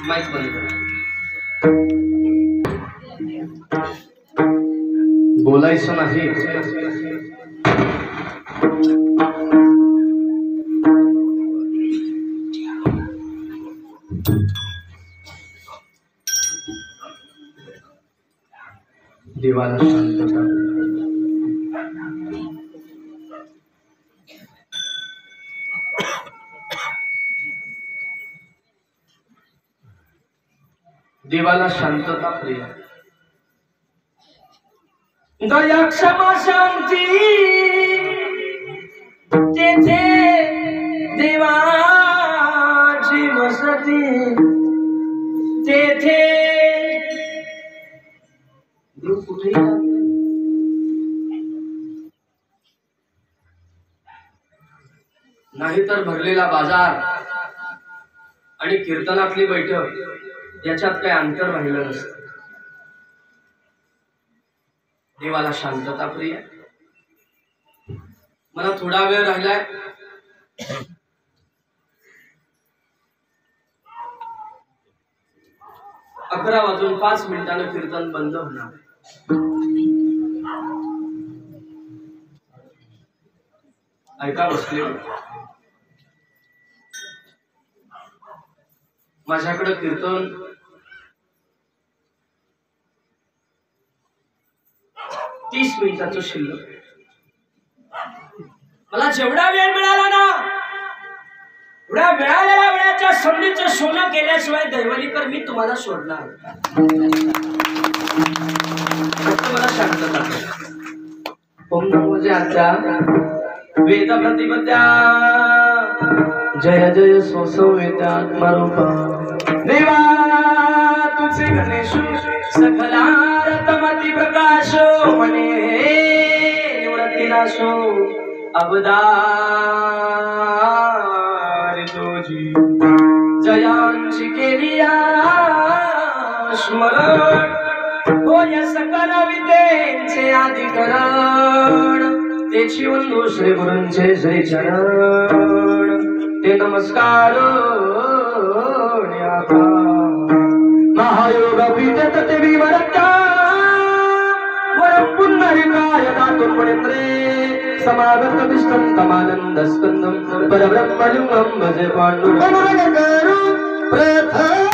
Mic बंद करा, बोलायचं नाही। देवाला शांतता, देवाला शांतता प्रिय, दया क्षमा शांती तेथे देवाची वसती, तेथे देव कुठेही राहतो। नाहीतर भरलेला बाजार आणि कीर्तनातली बैठक याच्यात काही अंतर राहिलं नसतं। देवाला शांतता प्रिय, मला थोडा वेळ राहिलाय, 11:05 कीर्तन बंद होणार। ऐका बसले, माझ्याकडे कीर्तन 30 मिनिटाचं शिल्लक। मला जेवढा वेळ मिळाला ना, एवढ्या मिळालेल्या वेळाच्या संधीचं सोनं केल्याशिवाय दैवलीकर मी तुम्हाला सोडणार। मला शांतता, ओम नमो ज्ञात्या वेद प्रतिपद्या, जय जय सोसवेत्यात्मरूपा, देवा तुझे गणेश सकलारतमति प्रकाशो, मने निवृत्ति नाशो अवतार तुझी, जयांची केलिया स्मरण, होय सकल विद्येचे आदिकरण, तेची वंदू श्री गुरूंचे श्री चरण, ते नमस्कार महायोग पीठ तते विवरत्या, वरं पुंडरीकाय दातुं मुनीन्द्रे, समागत विष्णुं तमानंद स्कंदं, परब्रह्मलिंगं भजे पाण्डुरंगं प्रथम।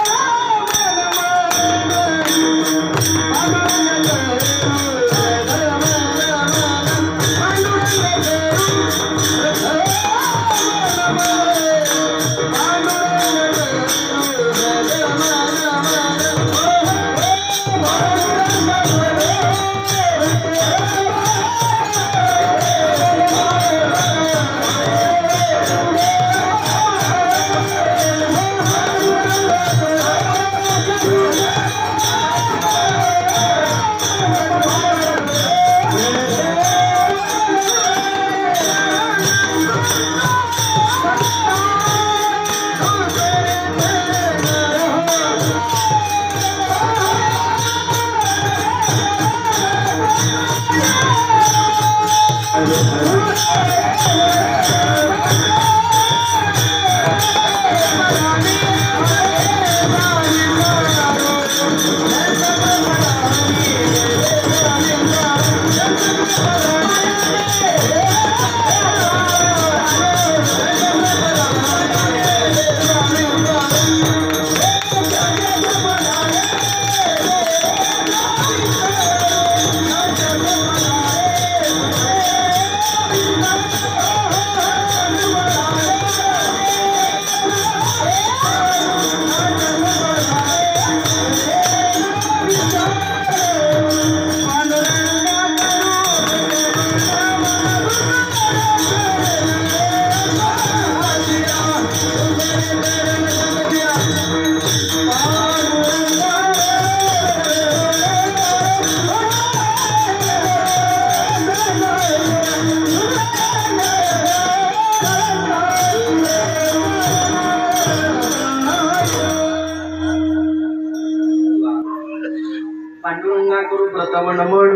प्रथम नमन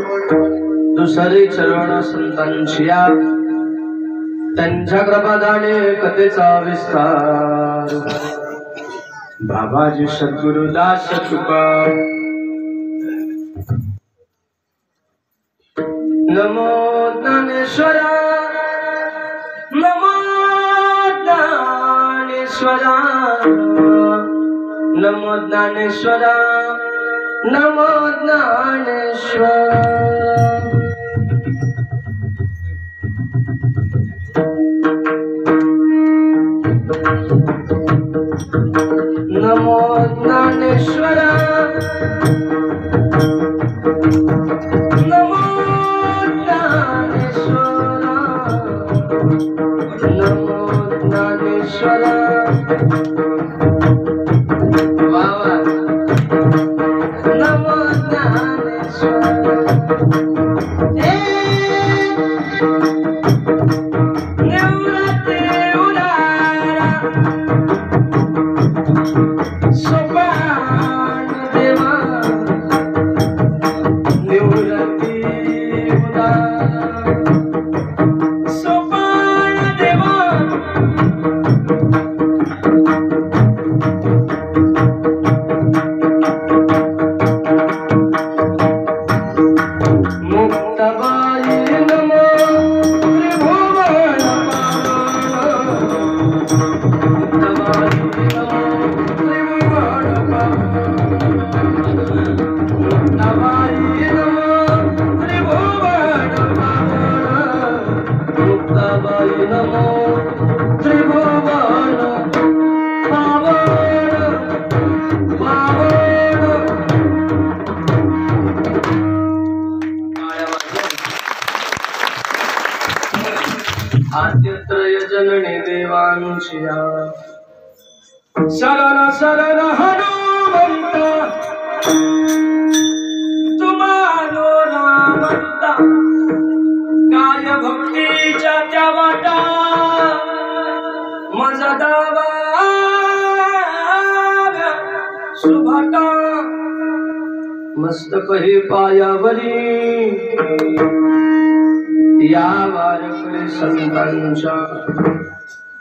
दुसरे चरण संतांशिया त्यांच्या कृपादाने कथेचा विस्तार बाबाजी सद्गुरुदास तुका नमो ज्ञानेश्वरा नमो ज्ञानेश्वरा नमो ज्ञानेश्वरा नमो ज्ञानेश्वरा नमो ज्ञानेश्वरा नमो ज्ञानेश्वरा नमो ज्ञानेश्वरा नमो ज्ञानेश्वरा निवृत्ती उदारा सोपान देवा निवृत्ती उदारा सोपान देवा मुक्ताबाई नमो त्रिभुवन मुक्ताबाई नमो त्रिभुवन मुक्ताबाई नमो त्रिभुवन मुक्ताबाई नमो त्रिभुवन पावन पावन आद्यत्रय जननी देवानुशिया शरण शरण हनुमंत तुम्हारो नामंता काय भक्तीच्या त्या वाटा माझा दावा सुभाटा मस्तक हे पायावरी या वारकरी संतांच्या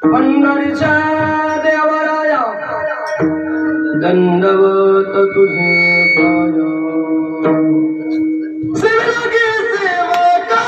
पंढरीच्या देवराया दंडवत तुझे पाय सेवकी सेवका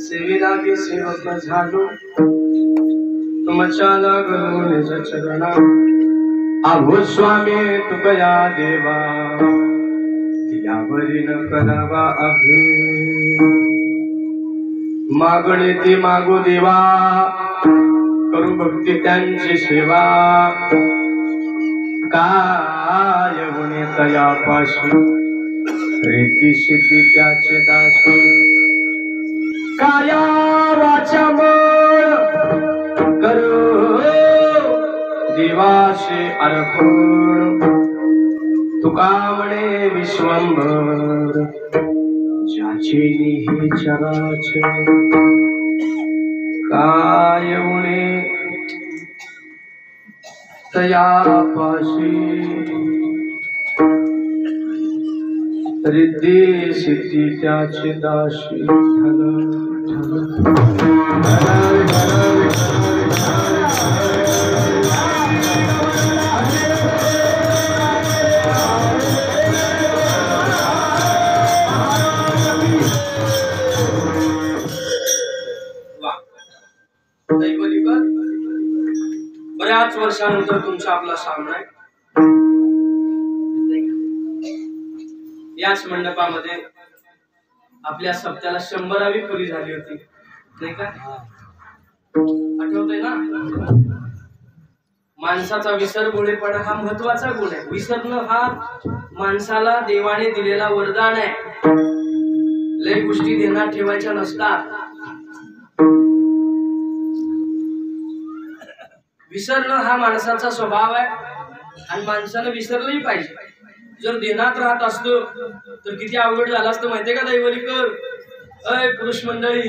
सेविलागे सेवक झालो तुमच्या लागलो निज चरणा आहो स्वामी तुकया देवा यावरी न करावा अभे मागणी ती मागू देवा करू भक्ती त्यांची सेवा काय होणे तयापाशी रीती सिद्धी त्याचे दासी काया वाचा मळ करू देवाशी अर्पण तुका म्हणे विश्वंभर ज्याचे हे चराचर काय म्हणे तयापाशी रिद्धी सिद्धी त्याचे दाशी बऱ्याच वर्षानंतर तुमचा आपला सामना आहे. याच मंडपामध्ये आपल्या सप्त्याला 100वी पुरी झाली होती नाही का? आठवतंय ना? माणसाचा विसरभोळेपणा हा महत्वाचा गुण आहे. विसरणं हा माणसाला देवाने दिलेला वरदान आहे. लय गोष्टी ध्यानात ठेवायच्या नसतात. विसरणं हा माणसाचा स्वभाव आहे आणि माणसानं विसरलंही पाहिजे. जर ध्यानात राहत असतो तर किती अवघड झालं असतं माहितीये का दैवलीकर? अय पुरुष मंडळी,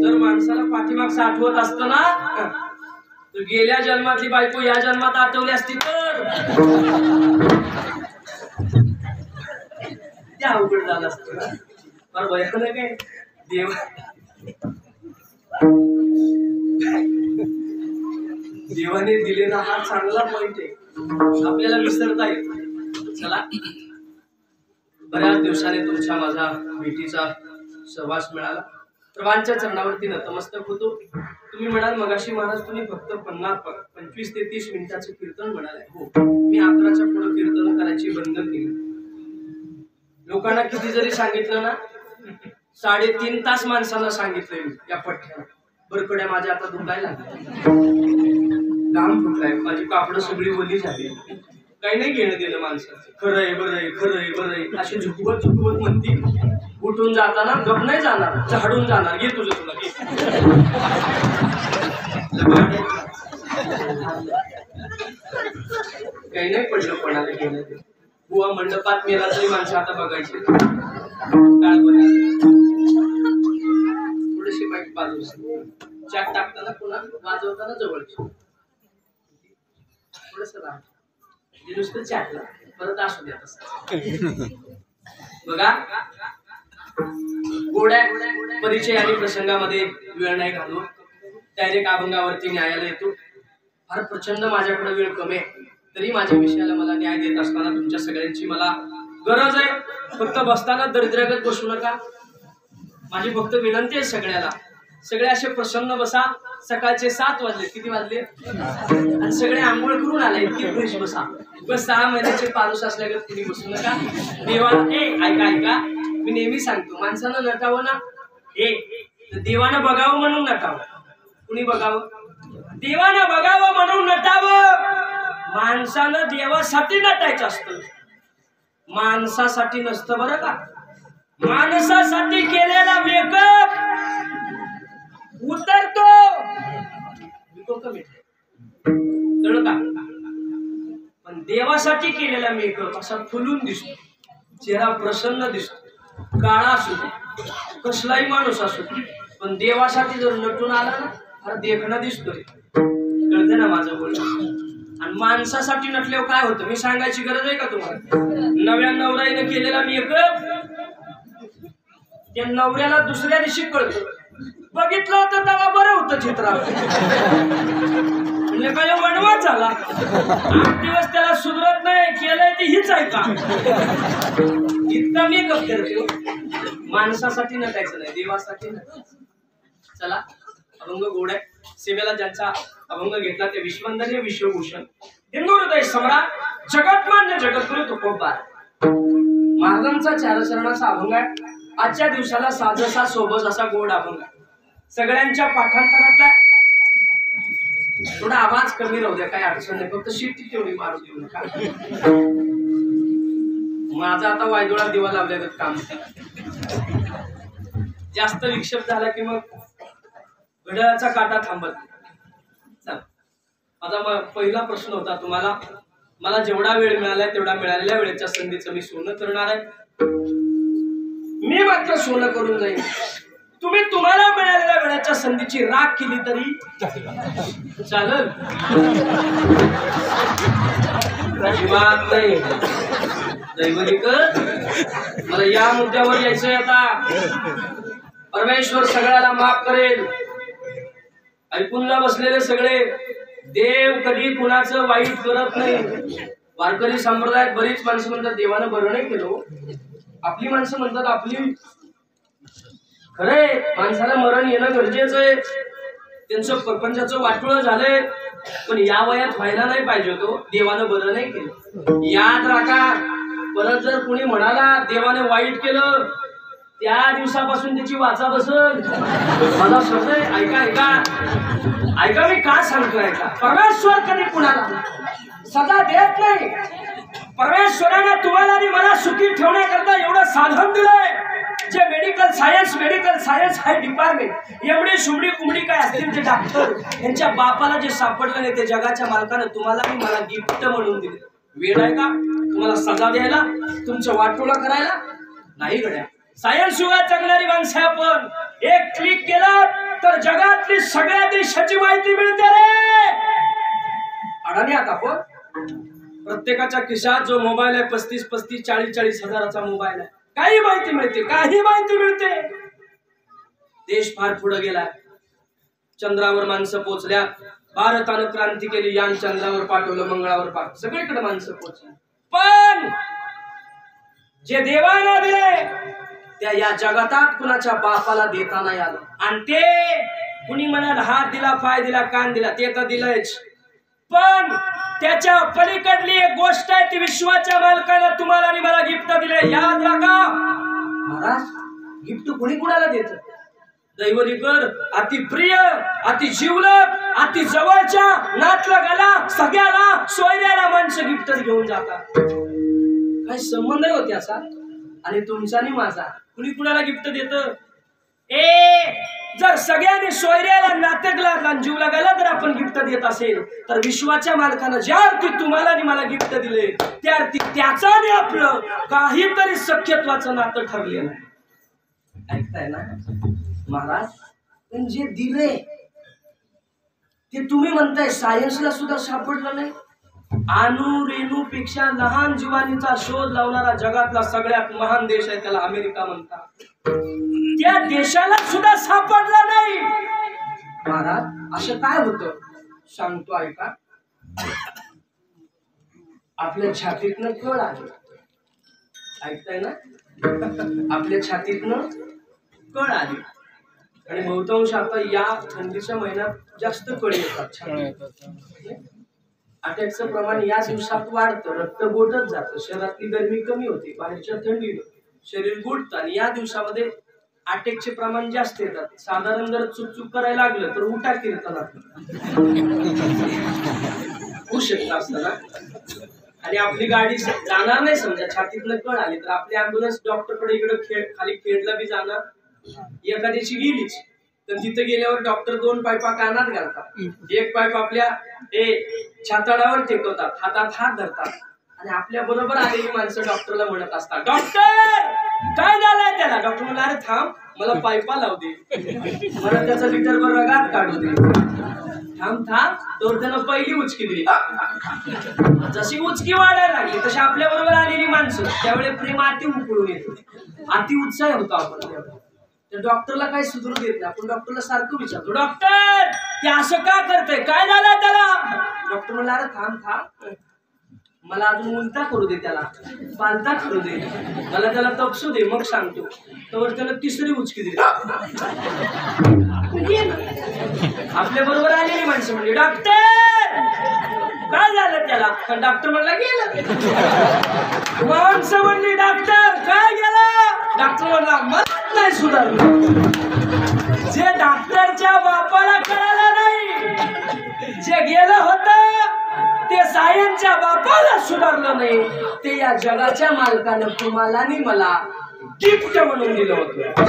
जर माणसाला पाठीमागचं आठवत असतं ना तर गेल्या जन्मातली बायको या जन्मात आठवली असती तर ते अवघड झालं असतं ना. पण भयानक आहे देव. देवाने दिलेला हा चांगला पॉइंट आहे. आपल्याला विसरता येत. चला, बऱ्याच दिवसाने तुमच्या माझा भेटीचा सहवास मिळाला. प्रभांच्या चरणावरती नतमस्तक होतो. तुम्ही म्हणाल मगाशी महाराज तुम्ही फक्त 25 ते 30 मिनिटाचं कीर्तन म्हणाले. हो, मी 11च्या पुढे कीर्तन करायची बंद केली. लोकांना किती जरी सांगितलं ना, 3.5 तास माणसांना सांगितलंय मी या पठ्याला. बरकड्या माझ्या आता दुखायला लागल्या, घाम फुटलाय, माझी कापडं सगळी ओली झाली. काही नाही घेणं दिलं माणसाचं. खरंय बरंय खरंय बरंय अशी झुकवत झुकवत म्हणती. उठून जाताना गप नाही जाणार, झाडून जाणार. घे तुझं तुला घे. काही नाही पडलं कोणाला घेणं. बुवा मंडपात मेला तरी माणसं आता बघायची. थोडीशी बाईक बाजू चाक टाकताना पुन्हा वाजवताना जवळची थोडस नुसतं चाकला परत असू द्या तसं. बघा, गोड्या परिचय आणि प्रसंगामध्ये वेळ नाही घालू. डायरेक्ट अभंगावरती न्यायाला येतो. फार प्रचंड माझ्याकडे वेळ कमी आहे, तरी माझ्या विषयाला मला न्याय देत असताना तुमच्या सगळ्यांची मला गरज आहे. फक्त बसताना दरिद्र्यागत बसू नका. माझी फक्त विनंती आहे सगळ्याला, सगळे असे प्रसन्न बसा. सकाळचे 7 वाजले. किती वाजले? आणि सगळे आंघोळ करून आले. इतकी फ्रेश बसा. बस 6 महिन्याचे पारूस असल्यागत कुणी बसू नका. देवाला ऐका ऐका, मी नेहमी सांगतो माणसानं नटावं ना, देवानं बघावं म्हणून नटावं. कुणी बघावं? देवानं बघावं म्हणून नटावं. माणसानं देवासाठी नटायचं असतं, माणसासाठी नसतं बरं का. माणसासाठी केलेला मेकअप उतरतो का, पण देवासाठी केलेला मेकअप असा फुलून दिसतो. चेहरा प्रसन्न दिसतो. काळा असू कसलाही माणूस असू, पण देवासाठी जर नटून आला ना फार देखणं दिसतोय. कळते ना माझं बोलणं? आणि माणसासाठी नटल्यावर काय होतं मी सांगायची गरज आहे का तुम्हाला? नव्या नवऱ्याने केलेला मेकअप त्या नवऱ्याला दुसऱ्या दिवशी कळतो. बघितलं होतं तेव्हा बरं होतं चित्र, म्हणजे काय वणवा झाला. 8 दिवस त्याला सुधरत नाही. केलंय ते हीच आहे का? इतका मेकअप करते. माणसासाठी नटायचं नाही, देवासाठी नटायचं. चला, अभंग गोड आहे. सेवेला ज्यांचा अभंग घेतला ते विश्वंदनीय विश्वभूषण हिंदू हृदय सम्राट जगतमान्य जगद्गुरु तुकोबा महाराजांचा चारचरणाचा अभंग आहे. आजच्या दिवसाला साजसा सोबत असा गोड अभंग आहे. सगळ्यांच्या पाठांतरातला थोडा आवाज कमी राहू द्या, काही अडचण नाही. फक्त शिट्टी तेवढी मारू देऊ नका. माझा आता वायदोळा दिवा लावल्यागत काम. जास्त विक्षेप झाला की मग घड्याळाचा काटा थांबत. चला, माझा पहिला प्रश्न होता तुम्हाला. मला जेवढा वेळ मिळालाय तेवढा मिळालेल्या वेळेच्या संधीचं मी सोनं करणार आहे. मी मात्र सोनं करून जाईल. तुम्ही तुम्हाला मिळालेल्या वेळेच्या संधीची राख केली तरी चालेल. दैवलिक मला या मुद्द्यावर यायचंय आता. परमेश्वर सगळ्याला माफ करेल. ऐकूनला बसलेले सगळे, देव कधी कुणाचं वाईट करत नाही. वारकरी संप्रदायात बरीच माणसं म्हणतात देवानं बरं नाही केलं. आपली माणसं म्हणतात आपली. खरंय, माणसाला मरण येणं गरजेचं आहे. त्यांचं प्रपंचाचं वाटोळं झालंय, पण या वयात व्हायला नाही पाहिजे होतो. देवानं बरं नाही केलं. याद राखा, परत जर कुणी म्हणाला देवाने वाईट केलं, त्या दिवसापासून त्याची वाचा बसल. मला सगळे ऐका ऐका ऐका, मी का सांगतोय ऐका. परमेश्वर कधी कुणाला सजा देत नाही. परमेश्वराने तुम्हाला आणि मला सुखी ठेवण्याकरता एवढं साधन दिलंय. जे मेडिकल सायन्स हाय डिपार्टमेंट, एवढी शुमडी कुमडी काय असतील ते डॉक्टर, यांच्या बापाला जे सापडलं नाही ते जगाच्या मालकानं तुम्हाला आणि मला गिफ्ट म्हणून दिले. वेळ आहे का तुम्हाला सजा द्यायला, तुमचं वाटोळं करायला? नाही गड्या. सायन्स युगात जगणारी माणसं आपण. एक क्लिक केलं तर जगातली सगळ्या देशाची माहिती मिळते रे. अडाणी आता आपण. प्रत्येकाच्या खिशात जो मोबाईल आहे 35-35, 40-40 हजाराचा मोबाईल आहे. काही माहिती मिळते, काही माहिती मिळते. देश फार पुढे गेलाय. चंद्रावर माणसं पोहोचल्या. भारतानं क्रांती केली. यान चंद्रावर पाठवलं, मंगळावर पाठवलं, सगळीकडे माणसं पोहोचली. पण जे देवानं दिले त्या या जगातात कुणाच्या बापाला देता नाही आलं. आणि ते कुणी म्हणाल हात दिला, पाय दिला, कान दिला, ते तर दिलंच. पण त्याच्या पलीकडली एक गोष्ट आहे, ती विश्वाच्या मालकानं तुम्हाला आणि मला गिफ्ट दिले. याद राखा महाराज, गिफ्ट कोणी कुणाला देत? दैवलिकर, अति प्रिय, अति जीवलग, अति जवळच्या नातलगाला, सगळ्याला, सोयऱ्याला माणसं गिफ्ट घेऊन जातात. काही संबंध आहे हो त्याचा आणि तुमचा आणि माझा. कुणी कुणाला गिफ्ट देत? जर सगळ्यांनी सोयऱ्याला, नातलगाला, जीव लागायला जर आपण गिफ्ट देत असेल, तर विश्वाच्या मालकानं ज्या अर्थी तुम्हाला आणि मला गिफ्ट दिले, त्या अर्थी त्याचा आणि आपलं काहीतरी सख्यत्वाचं नातं ठरलेलं आहे. ऐकताय ना महाराज? पण जे दिले ते तुम्ही म्हणताय सायन्सला सुद्धा सापडलं नाही. अणु रेणूपेक्षा लहान जीवाणूचा शोध लावणारा जगातला सगळ्यात महान देश आहे, त्याला अमेरिका म्हणतात. त्या देशाला सुद्धा सापडला नाही. महाराज, असं काय होतं सांगतो ऐका. आपल्या छातीतनं कळ आली. ऐकताय ना? आपल्या छातीतनं कळ आली. आणि बहुतांश आता या थंडीच्या महिन्यात जास्त कळ येतात. अटॅकचं प्रमाण या दिवसात वाढतं. रक्त गोठत जातं. शरीरातली गरमी कमी होते. बाहेरच्या थंडीनं शरीर गोठतं आणि या दिवसामध्ये अटॅकचे प्रमाण जास्त येतात. साधारण जर चुकचुक करायला लागलं तर उठा कीर्तनात होऊ शकतं असताना. आणि आपली गाडी जाणार नाही, समजा छातीतनं कळ आली तर आपली ॲम्ब्युलन्स डॉक्टरकडे इकडे खाली खेडला बी जाणार. एखाद्याची गेलीच तर तिथे गेल्यावर डॉक्टर 2 पाईपा कानात घालतात. एक पाईप आपल्या छाताडावर टेकवतात, हातात हात धरतात आणि आपल्या बरोबर आलेली माणसं डॉक्टरला म्हणत असतात, डॉक्टर काय झालंय त्याला? डॉक्टर म्हणला, अरे थांब, मला पाईपा लावू दे, मला त्याचा लिटरभर रगात काढू दे. थांब थांब, तर त्यानं पहिली उचकी दिली. जशी उचकी वाढायला लागली तशी आपल्या बरोबर आलेली माणसं त्यावेळी प्रेम अति उकळून येतो. अति उत्साह होतो आपण. त्या डॉक्टरला काही सुधरू देत नाही. आपण डॉक्टरला सारखं विचारतो, डॉक्टर ते असं का करतंय, काय झालं त्याला? डॉक्टर म्हणला, अरे थांब थांब, मला अजून उलटा करू दे, त्याला पालता करू दे, मला त्याला तपसू दे, मग सांगतो. तर त्याला तिसरी उचकी दिली. आपल्या बरोबर आलेली माणसं म्हणजे, डॉक्टर काय झालं त्याला? डॉक्टर म्हणला, गेलं. माणसं म्हणली, डॉक्टर काय गेलं? डॉक्टर म्हणला, मला नाही सुधारलं. जे डॉक्टरच्या बापाला कळालं नाही, जे गेलं होतं ते सायन्सच्या बापाला सुधारलं नाही, ते या जगाच्या मालकानं तुम्हाला आणि मला गिफ्ट म्हणून दिलं होतं.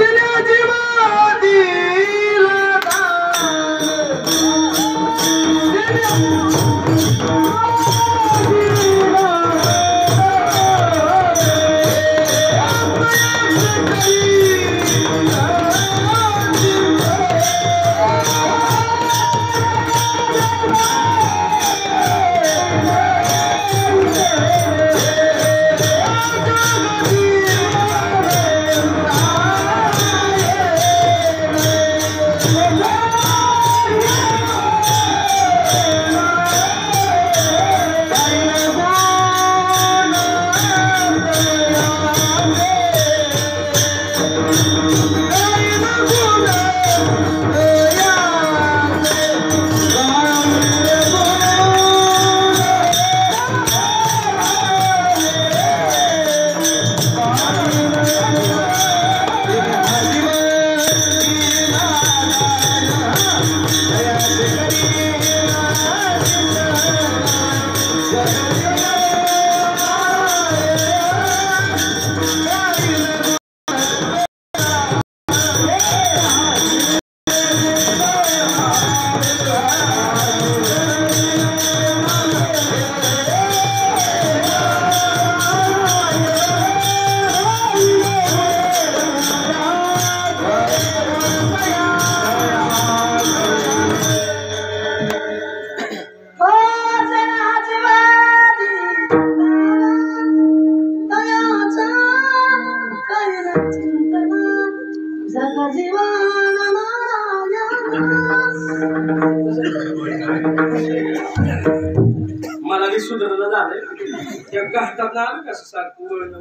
मला बी सुधारणं झालंय. त्या घाटात आलं कसं सारखं वळण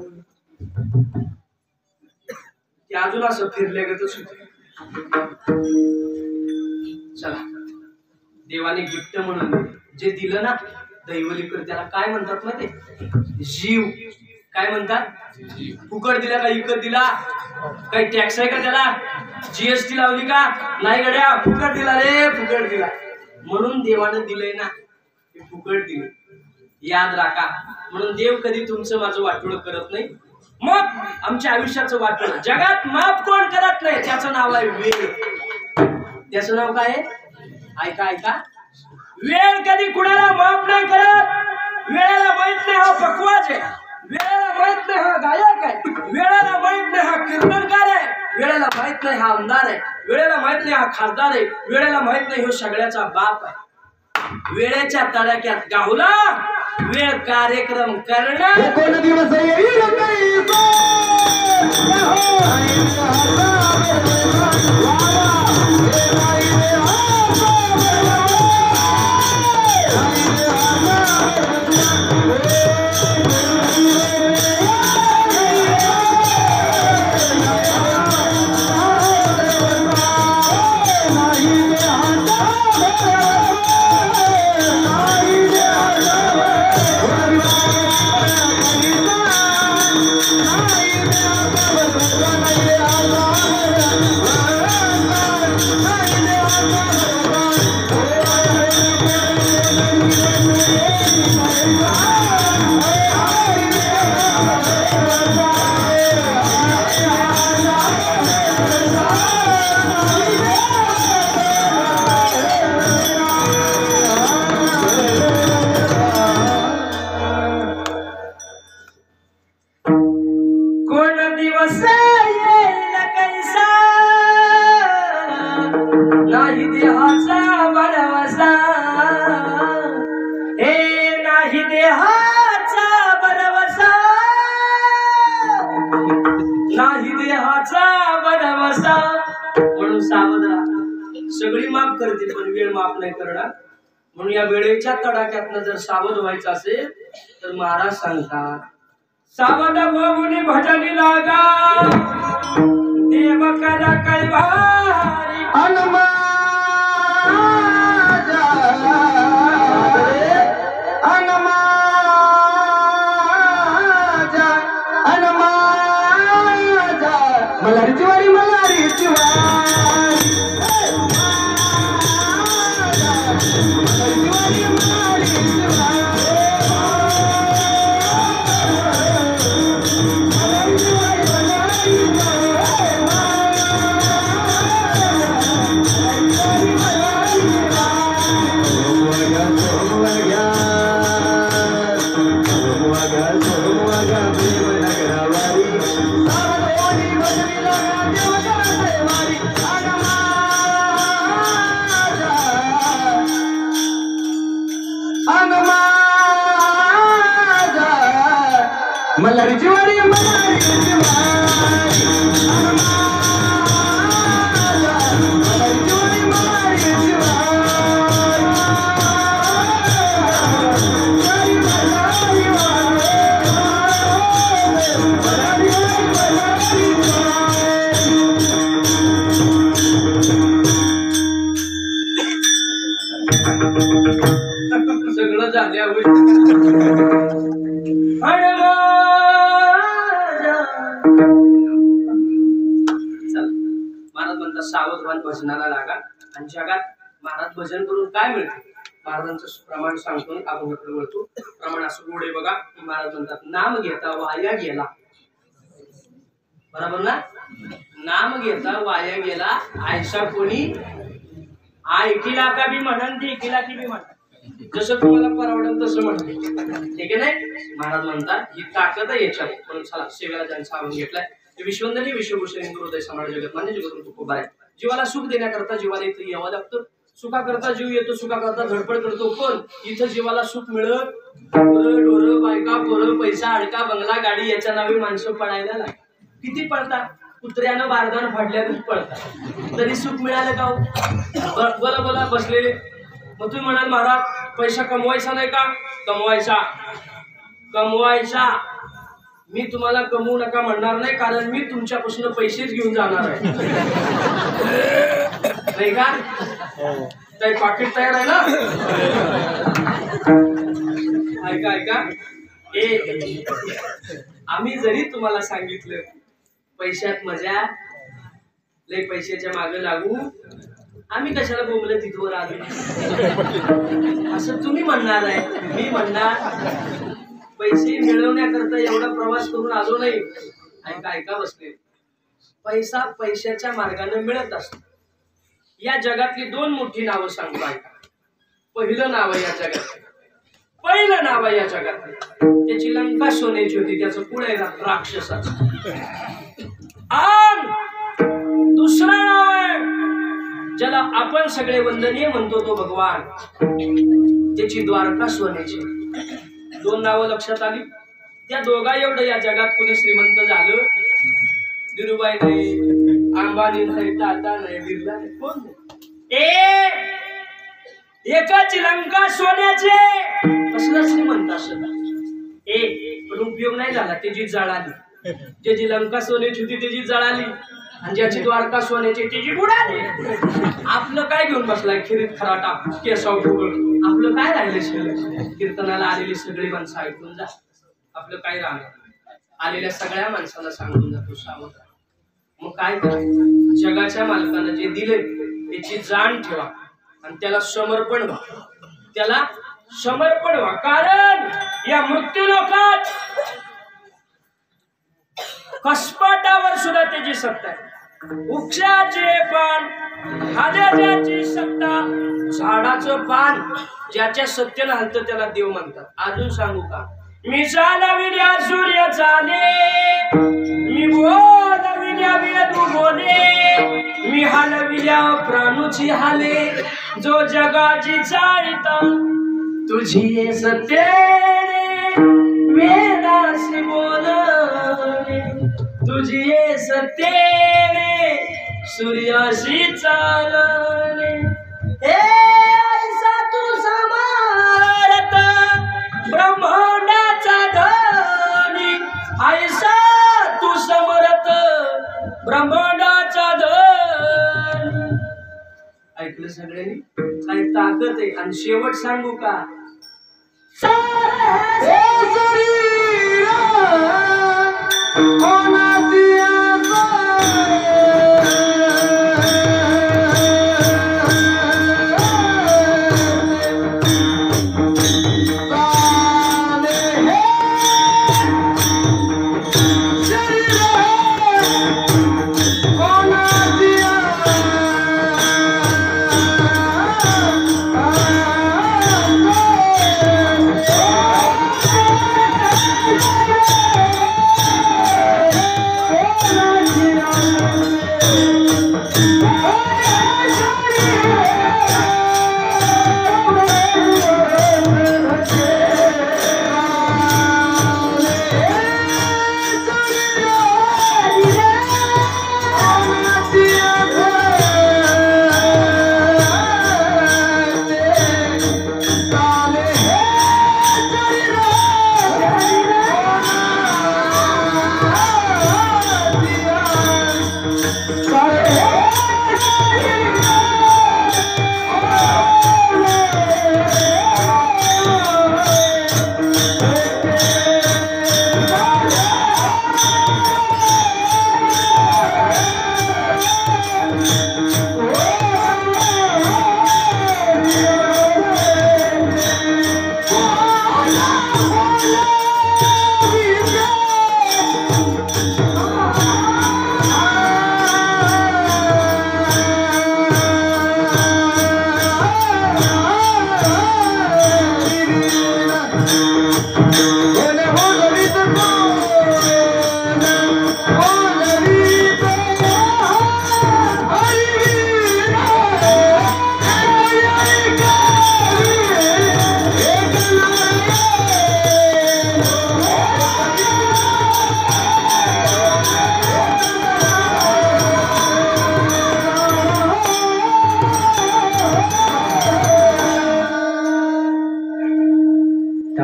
ते अजून असं फिरल्यागतच होत. चला, देवाने गिफ्ट म्हणून जे दिलं ना दैवलीकर, त्याला काय म्हणतात माहिती? जीव. काय म्हणतात? फुकट दिला का इकत दिला? काही टॅक्स आहे का त्याला? जीएसटी लावली का? नाही गड्या, फुकट दिला रे, फुकट दिला. म्हणून देवानं दिलंय ना, ते फुकट दिलं, याद राखा. म्हणून देव कधी तुमचं माझं वाटोळं करत नाही. मग आमच्या आयुष्याचं वाटोळं जगात माफ कोण करत नाही, त्याचं नाव आहे वेळ. त्याचं नाव काय आहे? ऐका ऐका, वेळ कधी कुणाला माफ नाही करत. वेळेला माहित नाही हा पकवाज आहे, वेळेला माहित नाही हा गायक आहे, वेळेला माहित नाही हा कीर्तनकार आहे, वेळेला माहित नाही हा आमदार आहे, वेळेला माहित नाही हा खासदार आहे, वेळेला माहित नाही हो सगळ्याचा बाप आहे. वेळेच्या तडाक्यात गावला वेळ कार्यक्रम करणं. कोण दिवस येईल नाही देहाचा भरवसा, हे नाही देहाचा भरवसा, नाही देहाचा भरवसा. म्हणून सावध राहा. सगळी माफ करतील पण वेळ माफ नाही करणार. म्हणून या वेळेच्या तडाख्यातनं जर सावध व्हायचं असेल तर महाराज सांगतात, सावध होऊन भजनी लागा, देव करा कैवारी. सगळं झाल्यावर महाराज म्हणतात सावधवान भजनाला लागा. आणि जगात महाराज भजन करून काय मिळतं? महाराजांचं प्रमाण सांगतो आणि अभंगाकडे वळतो. प्रमाण असं गोड आहे बघा. महाराज म्हणतात, नाम घेता वाया गेला. बरोबर ना? नाम घेता वाया गेला आयसा कोणी ऐकिला का बी म्हणन, देखीला की बी म्हणन. जसं तुम्हाला परवडन तसं म्हणते. ठीक आहे नाही? महाराज म्हणतात ही ताकद आहे याच्यात. म्हणून चला सेवेला ज्यांचा आवून घेतलाय ते विश्वंदनी विश्वभूषण हृदय सम्राट जगत म्हणजे जगत खूप उभा आहे. जीवाला सुख देण्याकरता जीवाला इथं यावं लागतं. सुखाकरता जीव येतो, सुखाकरता धडपड करतो. पण इथं जीवाला सुख मिळत ढोरं बायका पोरं पैसा अडका बंगला गाडी याच्या नावे माणसं पडायला लागली. किती पडतात? कुत्र्यानं बारदान फाडल्यानं पळतात तरी सुख मिळालं का हो? बोला बोला बसलेले. मग तुम्ही म्हणाल महाराज पैसा कमवायचा नाही का? कमवायचा कमवायचा. मी तुम्हाला कमवू नका म्हणणार नाही, कारण मी तुमच्यापासून पैसेच घेऊन जाणार आहे. नाही का? काही पाकिट तयार आहे ना? ऐका ऐका, आम्ही जरी तुम्हाला सांगितलं पैशात मजा, लय पैशाच्या मागे लागू, आम्ही कशाला बोंबलं तिथवर आलो असं तुम्ही म्हणणार आहे. मी म्हणणार पैसे मिळवण्याकरता एवढा प्रवास करून आलो नाही. ऐका ऐका बसले, पैसा पैशाच्या मार्गाने मिळत असतो. या जगातली 2 मोठी नावं सांगतो ऐका. पहिलं नाव आहे या जगात, पहिलं नाव आहे या जगात, त्याची लंका सोन्याची होती, त्याचं कुळ आहे राक्षसाचं. आणि दुसरं नाव आहे ज्याला आपण सगळे वंदनीय म्हणतो, तो भगवान, त्याची द्वारका सोन्याची. 2 नावं लक्षात आली. त्या दोघा एवढं या जगात कोणी श्रीमंत झालं? धीरूभाई नाही, अंबानी नाही, टाटा नाही, बिर्ला नाही, कोण नाही. एकाची लंका सोन्याचे, कसला श्रीमंत असं पण उपयोग नाही झाला. त्याची जळाली. ज्याची लंका सोन्याची होती त्याची जळाली, आणि ज्याची द्वारका सोन्याची त्याची बुडाली. आपलं काय घेऊन बसलाय? खिरीत खराटा, केसाव फुगळ. आपलं काय राहिलं शिल्लक? कीर्तनाला आलेली सगळी माणसं ऐकून जा. आपलं काय राहणार? आलेल्या सगळ्या माणसाला सांगून जातो सावध. मग काय करायचं? जगाच्या मालकानं जे दिले त्याची जाण ठेवा आणि त्याला समर्पण व्हा. त्याला समर्पण व्हा. कारण या मृत्यू लोकात कसपाटावर सुद्धा त्याची सत्ता आहे. वृक्षाचे पान खाद्याची सत्ता, झाडाचं पान ज्याच्या सत्तेनं हलतं त्याला देव म्हणतात. अजून सांगू का? मी चालविल्या सूर्य चाले, मी बोलविल्या वेदू बोले, मी हलविल्या प्राणूची हाले, जो जगाची चाळीता तुझी सत्य वेदासी बोलणे, तुझी सत्य सूर्याशी चालणे. ऐसा तू समर्थ ब्रह्मांडाचा धनी, ऐसा तू समर्थ ब्रह्मांडाचा धनी. ऐकलं सगळ्यांनी? काही ताकद आहे. आणि शेवट सांगू का?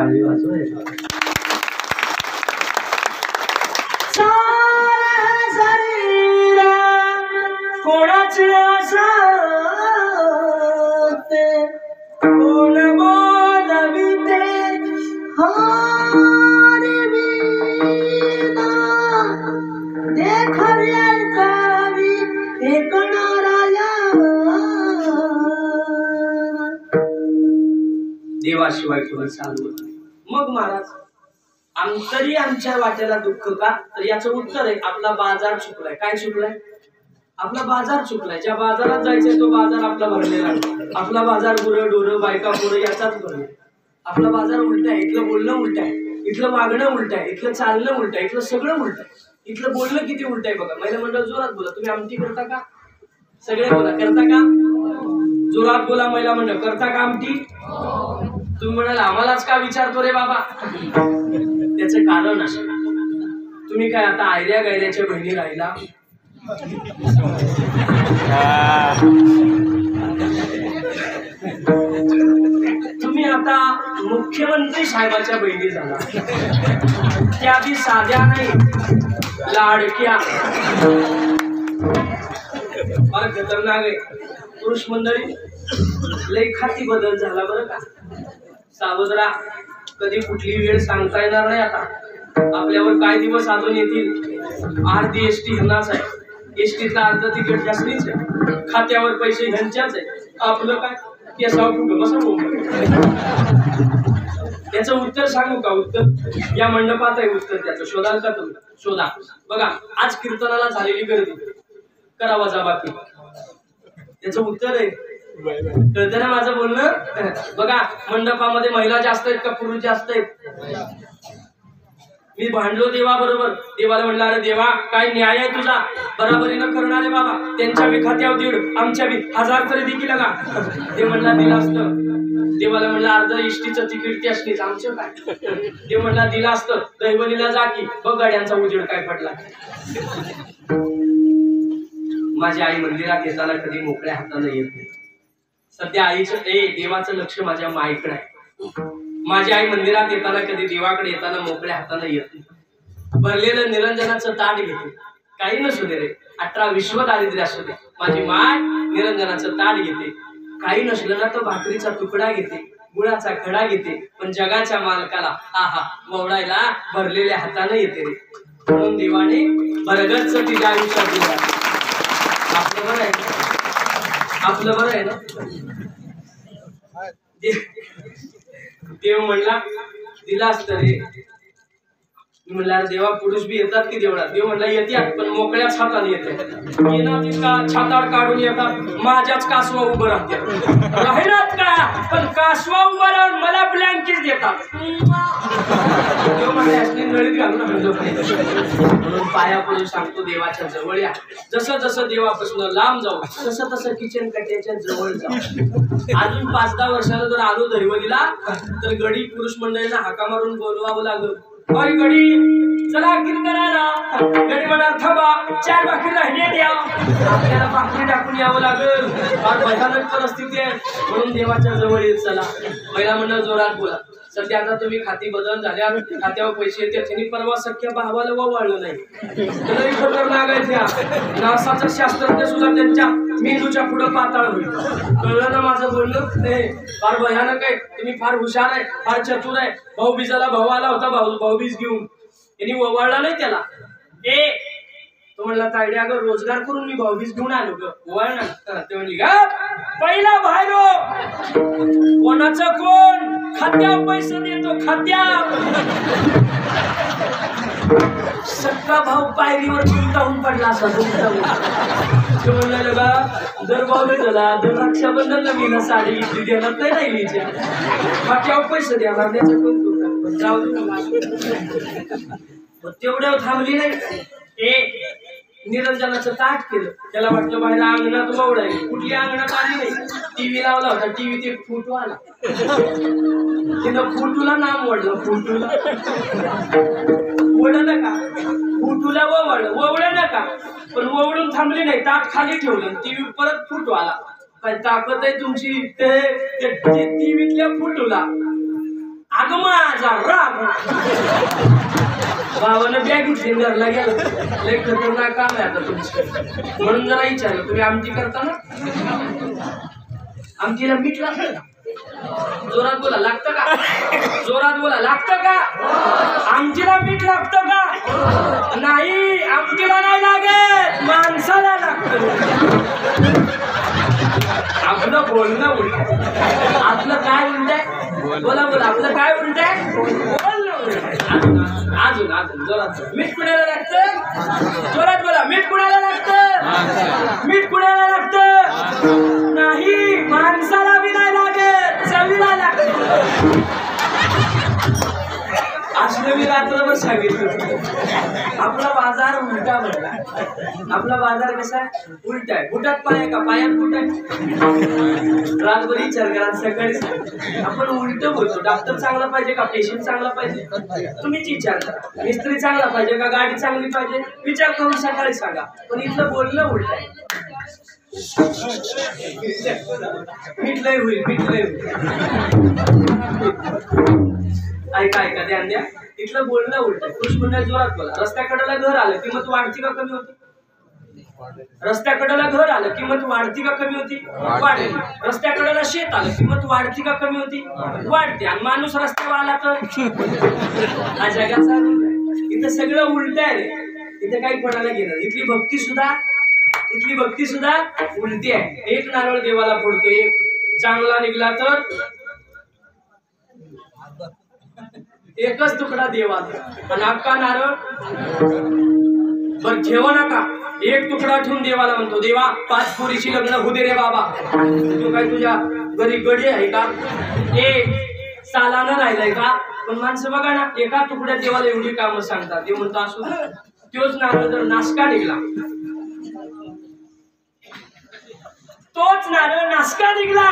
टाळी वाजवायला. कोणाचे कोण बोलविते देवाशिवाय कोणी चालवत नाही. मग महाराज अंतरी आमच्या वाट्याला दुःख का? तर याचं उत्तर आहे आपला बाजार चुकलाय. काय चुकलाय? आपला बाजार चुकलाय. ज्या बाजारात जायचंय तो बाजार आपला भरलेला आहे. आपला बाजार गुरं डोरं बायका पोरं याचाच भरले. आपला बाजार उलट आहे. इथलं बोलणं उलट आहे, इथलं वागणं उलट आहे, इथलं चालणं उलट आहे, इथलं सगळं उलट आहे. इथलं बोलणं किती उलट आहे बघा. महिला मंडळ जोरात बोला. तुम्ही आमटी करता का? सगळे बोला. करता का? जोरात बोला. महिला मंडळ करता का आमटी? तुम्ही म्हणाल आम्हालाच का विचारतो रे बाबा? त्याचं कारण असं, तुम्ही काय आता आयऱ्या गायऱ्याच्या बहिणी राहिला? तुम्ही आता मुख्यमंत्री साहेबाच्या बहिणी झाला. त्या बी साध्या नाही, लाडक्या. फार खतरनाक आहे. पुरुष मंडळी लय खाती बदल झाला बरं का. सावध राहा. कधी कुठली वेळ सांगता येणार नाही. आता आपल्यावर काय दिवस अजून येतील. अर्धी एसटी ह्यांनाच आहे. एसटीतला अर्ध तिकीट जास्तीच आहे. खात्यावर पैसे ह्यांच्याच आहे. आपलं काय केसावर कुठं बसा. याचं उत्तर सांगू का? उत्तर या मंडपात आहे. उत्तर त्याचं शोधाल का तुम्ही? शोधा. बघा आज कीर्तनाला झालेली गर्दी करा वजाबाकी. त्याचं उत्तर आहे. कळतं ना माझं बोलणं? बघा मंडपामध्ये महिला जास्त आहेत का पुरुष जास्त आहेत? मी भांडलो देवाबरोबर. देवाला म्हणलं अरे देवा काय न्याय आहे तुझा? बराबरीनं करणारे बाबा. त्यांच्या बी खात्यावर 1,500 आमच्या बी 1000 तरी देखील का? ते म्हणला दिलं असतं. देवाला म्हणलं अर्ध इष्टीचं तिकीट ते असणीच आमचं काय? ते म्हणला दिलं असतं. दैवलीला जा की बघ गाड्यांचा उजेड काय पडला. माझी आई मंदिरात येताना कधी मोकळ्या हाताने येत नाही. सध्या आईचं देवाचं लक्ष माझ्या माईकडे आहे. माझी आई मंदिरात येताना कधी देवाकडे येताना मोकळ्या हाताने येत नाही. भरलेलं निरंजनाचं ताट घेते. काही नसू दे रे, 18 विश्व दारिद्र्य असू दे, माझी माय निरंजनाचं ताट घेते. काही नसलं ना तर भाकरीचा तुकडा घेते, गुळाचा खडा घेते. पण जगाच्या मालकाला ववडायला भरलेल्या हाताने येते रे. म्हणून देवाने भरगच्च तिच्या आयुष्यात दिला. आपलं बरं आहे ना? आपलं बरं आहे ना? देव म्हणला दिला असतं रे. म्हणला देवा पुरुष बी येतात की देवळात? देव म्हणला येतात पण मोकळ्याच हाताने येतात. येणार तितका छाताड काढून येतात. माझ्याच कासवा उभं राहतात. राहिलात का पण कासवा उभं राहून मला ब्लँकेट देतात. देव म्हणला नळीत घालून म्हणलो. म्हणून पाया पडून सांगतो देवाच्या जवळ या. जसं जसं देवापासून लांब जाऊ तसं तसं किचन कट्याच्या जवळ जाऊ. अजून 5-10 वर्षाला जर आलो दैवलीला तर गडी पुरुष मंडळींना हाका मारून बोलवावं लागल. अरे गडी चला कीर्तनाला. गडी म्हणा थांबा 4 भाकरी राहिले द्या. आपल्याला भाकरी टाकून यावं लागल. फार भयानक परिस्थिती आहे. म्हणून देवाच्या जवळ येत चला. महिला मंडळ जोरात बोला. सध्या आता तुम्ही खाती बदल झाल्या. खात्यावर पैसे येते. त्यांनी परवा सख्या भावाला वाळलं नाही. तरी खतरनाक आहे. त्या नासाचं शास्त्रज्ञ सुद्धा त्यांच्या मेंदूच्या पुढं पाताळ होईल. कळलं ना माझं बोलणं? फार भयानक आहे. तुम्ही फार हुशार आहे, फार चतुर आहे. भाऊबीजाला भाऊ आला होता. भाऊबीज घेऊन त्यांनी ओवाळला नाही त्याला. तो म्हणला तायडे अगं रोजगार करून मी भाऊबीज घेऊन आलो ग. ओवाळ ना. ते म्हणली का पहिला बाहेर कोणाचं कोण खात्यावर पैसे देतो. खात्यावर सख्खा भाऊ पायरीवर गुंतावून पडला असा. तो म्हणला का दर भाऊ झाला दर रक्षाबंधनला मी ना साडी घेतली देणार नाही राहिलीच्या. खात्यावर पैसे देणार त्याच्या कोण जाऊ तेवढ्यावर थांबली नाही. निरंजनाचं ताट केलं. त्याला वाटलं बाहेर अंगणात ववड आहे. कुठली अंगणात आली नाही. टीव्ही लावला होता. टीव्हीत एक फोटो आला. तिनं फोटोला नाम ओढलं. फोटोला ओढलं का? फोटोला ववडलं नका. पण ववडून थांबली नाही. ताट खाली ठेवलं. टीव्ही परत फोटो आला. काय ताकद आहे तुमची. टीव्हीतल्या फोटोला अगं माझा राग भावानं बॅग उठली घरला गेलं. लय खतरनाक काम आहे आता तुमचं. म्हणून जरा विचारलं, तुम्ही आमटी करता ना? आमटीला मीठ लागतं? जोरात बोला, लागतं का? जोरात बोला, लागतं का? आमटीला मीठ लागतं का? नाही, आमटीला नाही लागत, माणसाला लागतं. आपलं बोलणं उलट, आपलं काय उलट आहे? बोला बोला, आपलं काय उलट आहे? बोलणं उलट. अजून अजून जोरात. मीठ कुणाला लागतं? जोरात बोला, मीठ कुणाला लागतं? मीठ कुणाला लागतं? नाही, माणसाला बी नाही लागत, चवीला लागतं. असलं मी रात्रभर सांगितलं. आपला बाजार उलटा भरला. आपला बाजार कसा उलटा आहे? बुटात पाय आहे का? पायात बुट आहे? रातभर विचार करा, सकाळी आपण उलट बोलतो. डॉक्टर चांगला पाहिजे का? पेशंट चांगला पाहिजे? तुम्हीच विचार करा. मिस्त्री चांगला पाहिजे का? गाडी चांगली पाहिजे? विचार करून सकाळी सांगा. पण इथलं बोलणं उलट आहे. मिटलंय होईल, मिटलंय होईल. ऐका ऐका, ध्यान द्या. इथलं बोलणं उलट. पुरुष मंडळ जोरात बोला. रस्त्याकडेला घर आलं किंमत वाढती का कमी होती? रस्त्याकडेला घर आलं किंमत वाढती का कमी होती? वाढती. रस्त्याकडेला शेत आलं किंमत वाढती का कमी होती? वाढते. आणि माणूस रस्त्यावर आला तर हा जगाचा इथं सगळं उलट आहे रे. इथं काही कोणाला गेलं. इथली भक्ती सुद्धा उलटी आहे. एक नारळ देवाला फोडतो, एक चांगला निघला तर एकच तुकडा देवाला, आणि अख्खा नारळ बर ठेवू नका. एक तुकडा ठेवून देवाला म्हणतो, देवा 5 पोरीची लग्न होऊ दे रे बाबा. तू काय तुझ्या घरी गडी आहे का? एक सालानं राहिलाय का? पण माणसं बघा ना, एका तुकड्यात देवाला एवढी कामं सांगतात. ते म्हणतो असू तोच नारळ जर नासका निघला, तोच नारळ नासका निघला,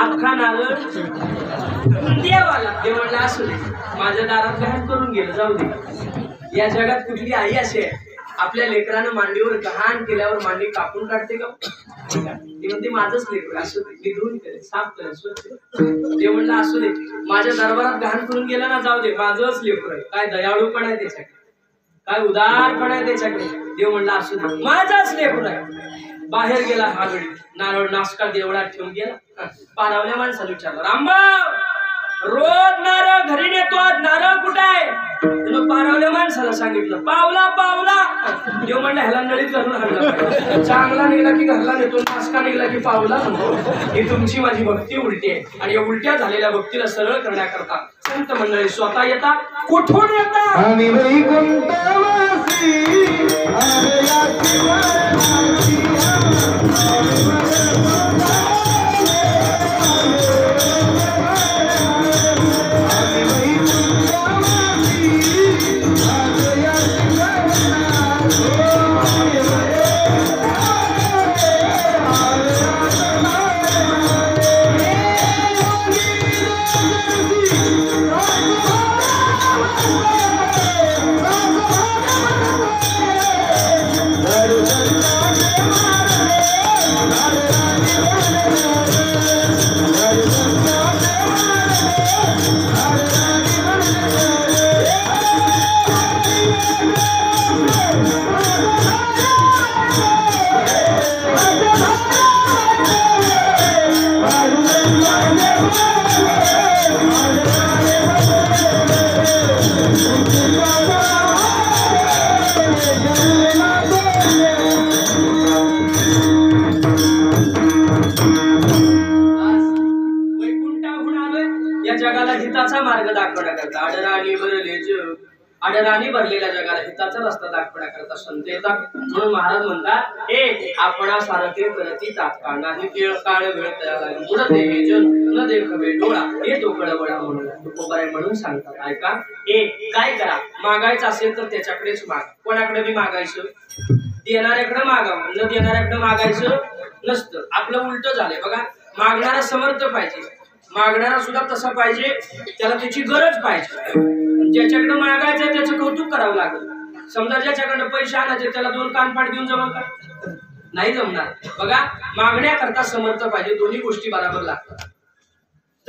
अख्खा नारळ देवाला. ते म्हणलं असू दे, माझ्या दारात गहाण करून गेलं, जाऊ दे. या जगात कुठली आई अशी आहे आपल्या लेकरानं मांडीवर गहाण केल्यावर मांडी कापून काढते का? ती म्हणते माझंच लेकर, असू दे, मी धुवून करेल, साफ करेल, स्वच्छ. ते म्हणलं असू दे, माझ्या दरबारात गहाण करून गेलं ना, जाऊ दे, माझंच लेकर आहे. काय दयाळूपण आहे त्याच्याकडे, काय उदारपण आहे त्याच्याकडे. देव म्हणला असू दे, माझाच लेकर आहे. बाहेर गेला हा गडी, नारळ नासका देवळात ठेवून गेला. पारावल्या माणसाला विचारलं, रामभाऊ रोज नारळ घरी नेतो, नारळ कुठं आहे? पारावल्या माणसाला सांगितलं, पावला पावला. देव म्हणला ह्याला नळीत घालून हाणला. चांगला निघला की घरला नेतो, नासका निघला की पावला म्हणतो. ही तुमची माझी भक्ती उलटी आहे. आणि या उलट्या झालेल्या भक्तीला सरळ करण्याकरता संत मंडळी स्वतः येतात. कुठून येतात? आडराणी भरलेल्या जगाला हिताचा रस्ता दाखवण्याकरता संत येतात. म्हणून महाराज म्हणतात, हे आपणा सारखे करती तात्काळ नाही केळ काळ वेळ तयार मुडते हे जन न देखवे डोळा हे तो कळवळा म्हणून तुकोबाई म्हणून सांगतात. ऐका, हे काय करा, मागायचं असेल तर त्याच्याकडेच माग. कोणाकडे बी मागायचं, देणाऱ्याकडे मागावं, न देणाऱ्याकडे मागायचं नसतं. आपलं उलट झालंय बघा. मागणारा समर्थ पाहिजे, मागणारा सुद्धा तसा पाहिजे, त्याला त्याची गरज पाहिजे. ज्याच्याकडे मागायचं त्याचं कौतुक करावं लागेल. समजा ज्याच्याकडे पैसे आणायचे त्याला 2 कानपाट देऊन जमल का? नाही जमणार. बघा, मागण्याकरता समर्थ पाहिजे. दोन्ही गोष्टी बरोबर लागतात.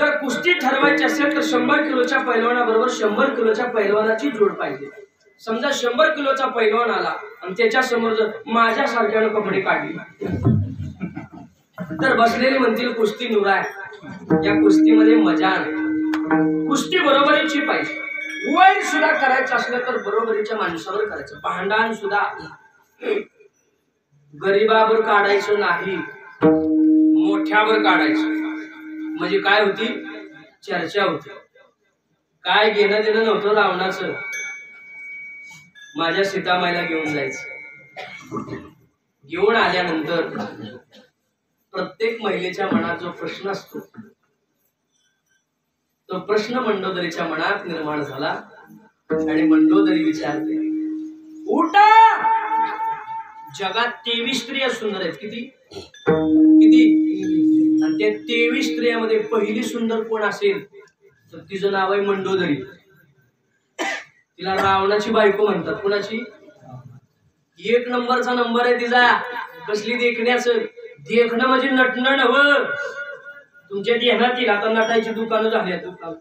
जर कुस्ती ठरवायची असेल तर 100 किलोच्या पैलवानाबरोबर 100 किलोच्या पैलवानाची जोड पाहिजे. समजा 100 किलोचा पैलवान आला आणि त्याच्या समोर जर माझ्यासारख्यानं कपडे काढले तर बसलेले म्हणतील कुस्ती नुराय. या कुस्तीमध्ये मजा नाही. कुस्ती बरोबरीची पाहिजे. वैर सुद्धा करायचं असलं तर बरोबरीच्या माणसावर करायचं. भांडण सुद्धा गरीबावर काढायचं नाही, मोठ्यावर काढायचं. म्हणजे काय होती, चर्चा होती. काय घेणं देणं नव्हतं रावणाचं. माझ्या सीतामाईला घेऊन जायचं. घेऊन आल्यानंतर प्रत्येक महिलेच्या मनात जो प्रश्न असतो तो प्रश्न मंडोदरीच्या मनात निर्माण झाला आणि मंडोदरी विचारते, उठा, जगात 23 स्त्रिया सुंदर आहेत. किती किती? आणि त्या 23 स्त्रियामध्ये पहिली सुंदर कोण असेल तर तिचं नाव आहे मंडोदरी. तिला रावणाची बायको म्हणतात. कोणाची? 1 नंबरचा नंबर आहे तिचा. कसली देखण्याचं देखणं म्हणजे नटणं नव्हं. तुमच्या ध्यानात येईल आता नटायची दुकानं झाली. दुकान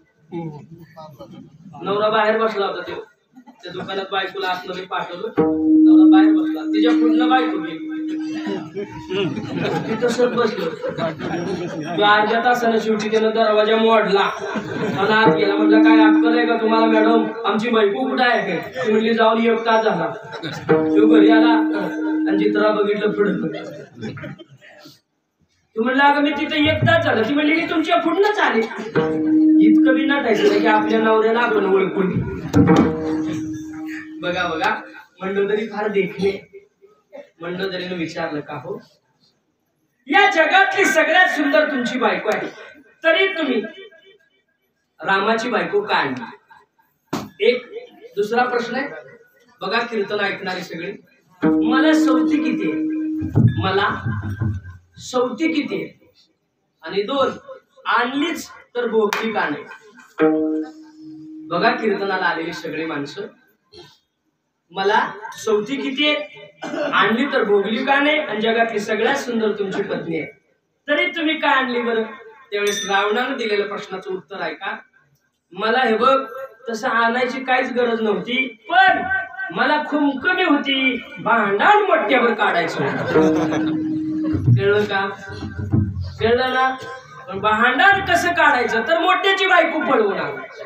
नवरा बाहेर बसला होता तेव्हा त्या दुकानात बायकोला आतमध्ये पाठवलं. नवरा बाहेर बसला, तिच्या पुढनं बायको गेली. तसंच बसलो. अर्ध्या तासानं शेवटी त्यानं दरवाजा मोडला आणि आत गेला. म्हटलं काय अक्कल आहे का तुम्हाला मॅडम, आमची बायको कुठं आहे? ती म्हणली जाऊन 1 तास झाला. तो घरी आला आणि चित्रा बघितलं पुढं. तू म्हणलं अगं मी तिथे 1 तास झालं. ती म्हणली की तुमच्या पुढनंच आले. इतकं बी नटायचं की आपल्या नवऱ्याला आपण ओळखून. बघा बघा मंडोदरी फार देखणे. मंडोदरीनं विचारलं, का हो या जगातली सगळ्यात सुंदर तुमची बायको आहे तरी तुम्ही रामाची बायको का आणली? एक दुसरा प्रश्न आहे बघा, कीर्तन ऐकणारी सगळी, मला सौती किती आहे? मला सौती किती आहे? आणि 2 आणलीच तर भोगली का नाही? बघा कीर्तनाला आलेली सगळी माणसं, मला सौती किती आहे, आणली तर भोगली का नाही, आणि जगातली सगळ्यात सुंदर तुमची पत्नी आहे तरी तुम्ही का आणली बरं? त्यावेळेस रावणानं दिलेल्या प्रश्नाचं उत्तर ऐका. मला हे बघ तसं आणायची काहीच गरज नव्हती, पण मला खुमकमी होती, भांडण मोठ्यावर काढायचं. कळलं का? कळलं ना? पण भांडण कसं काढायचं तर मोठ्याची बायको पळवून आणायचं.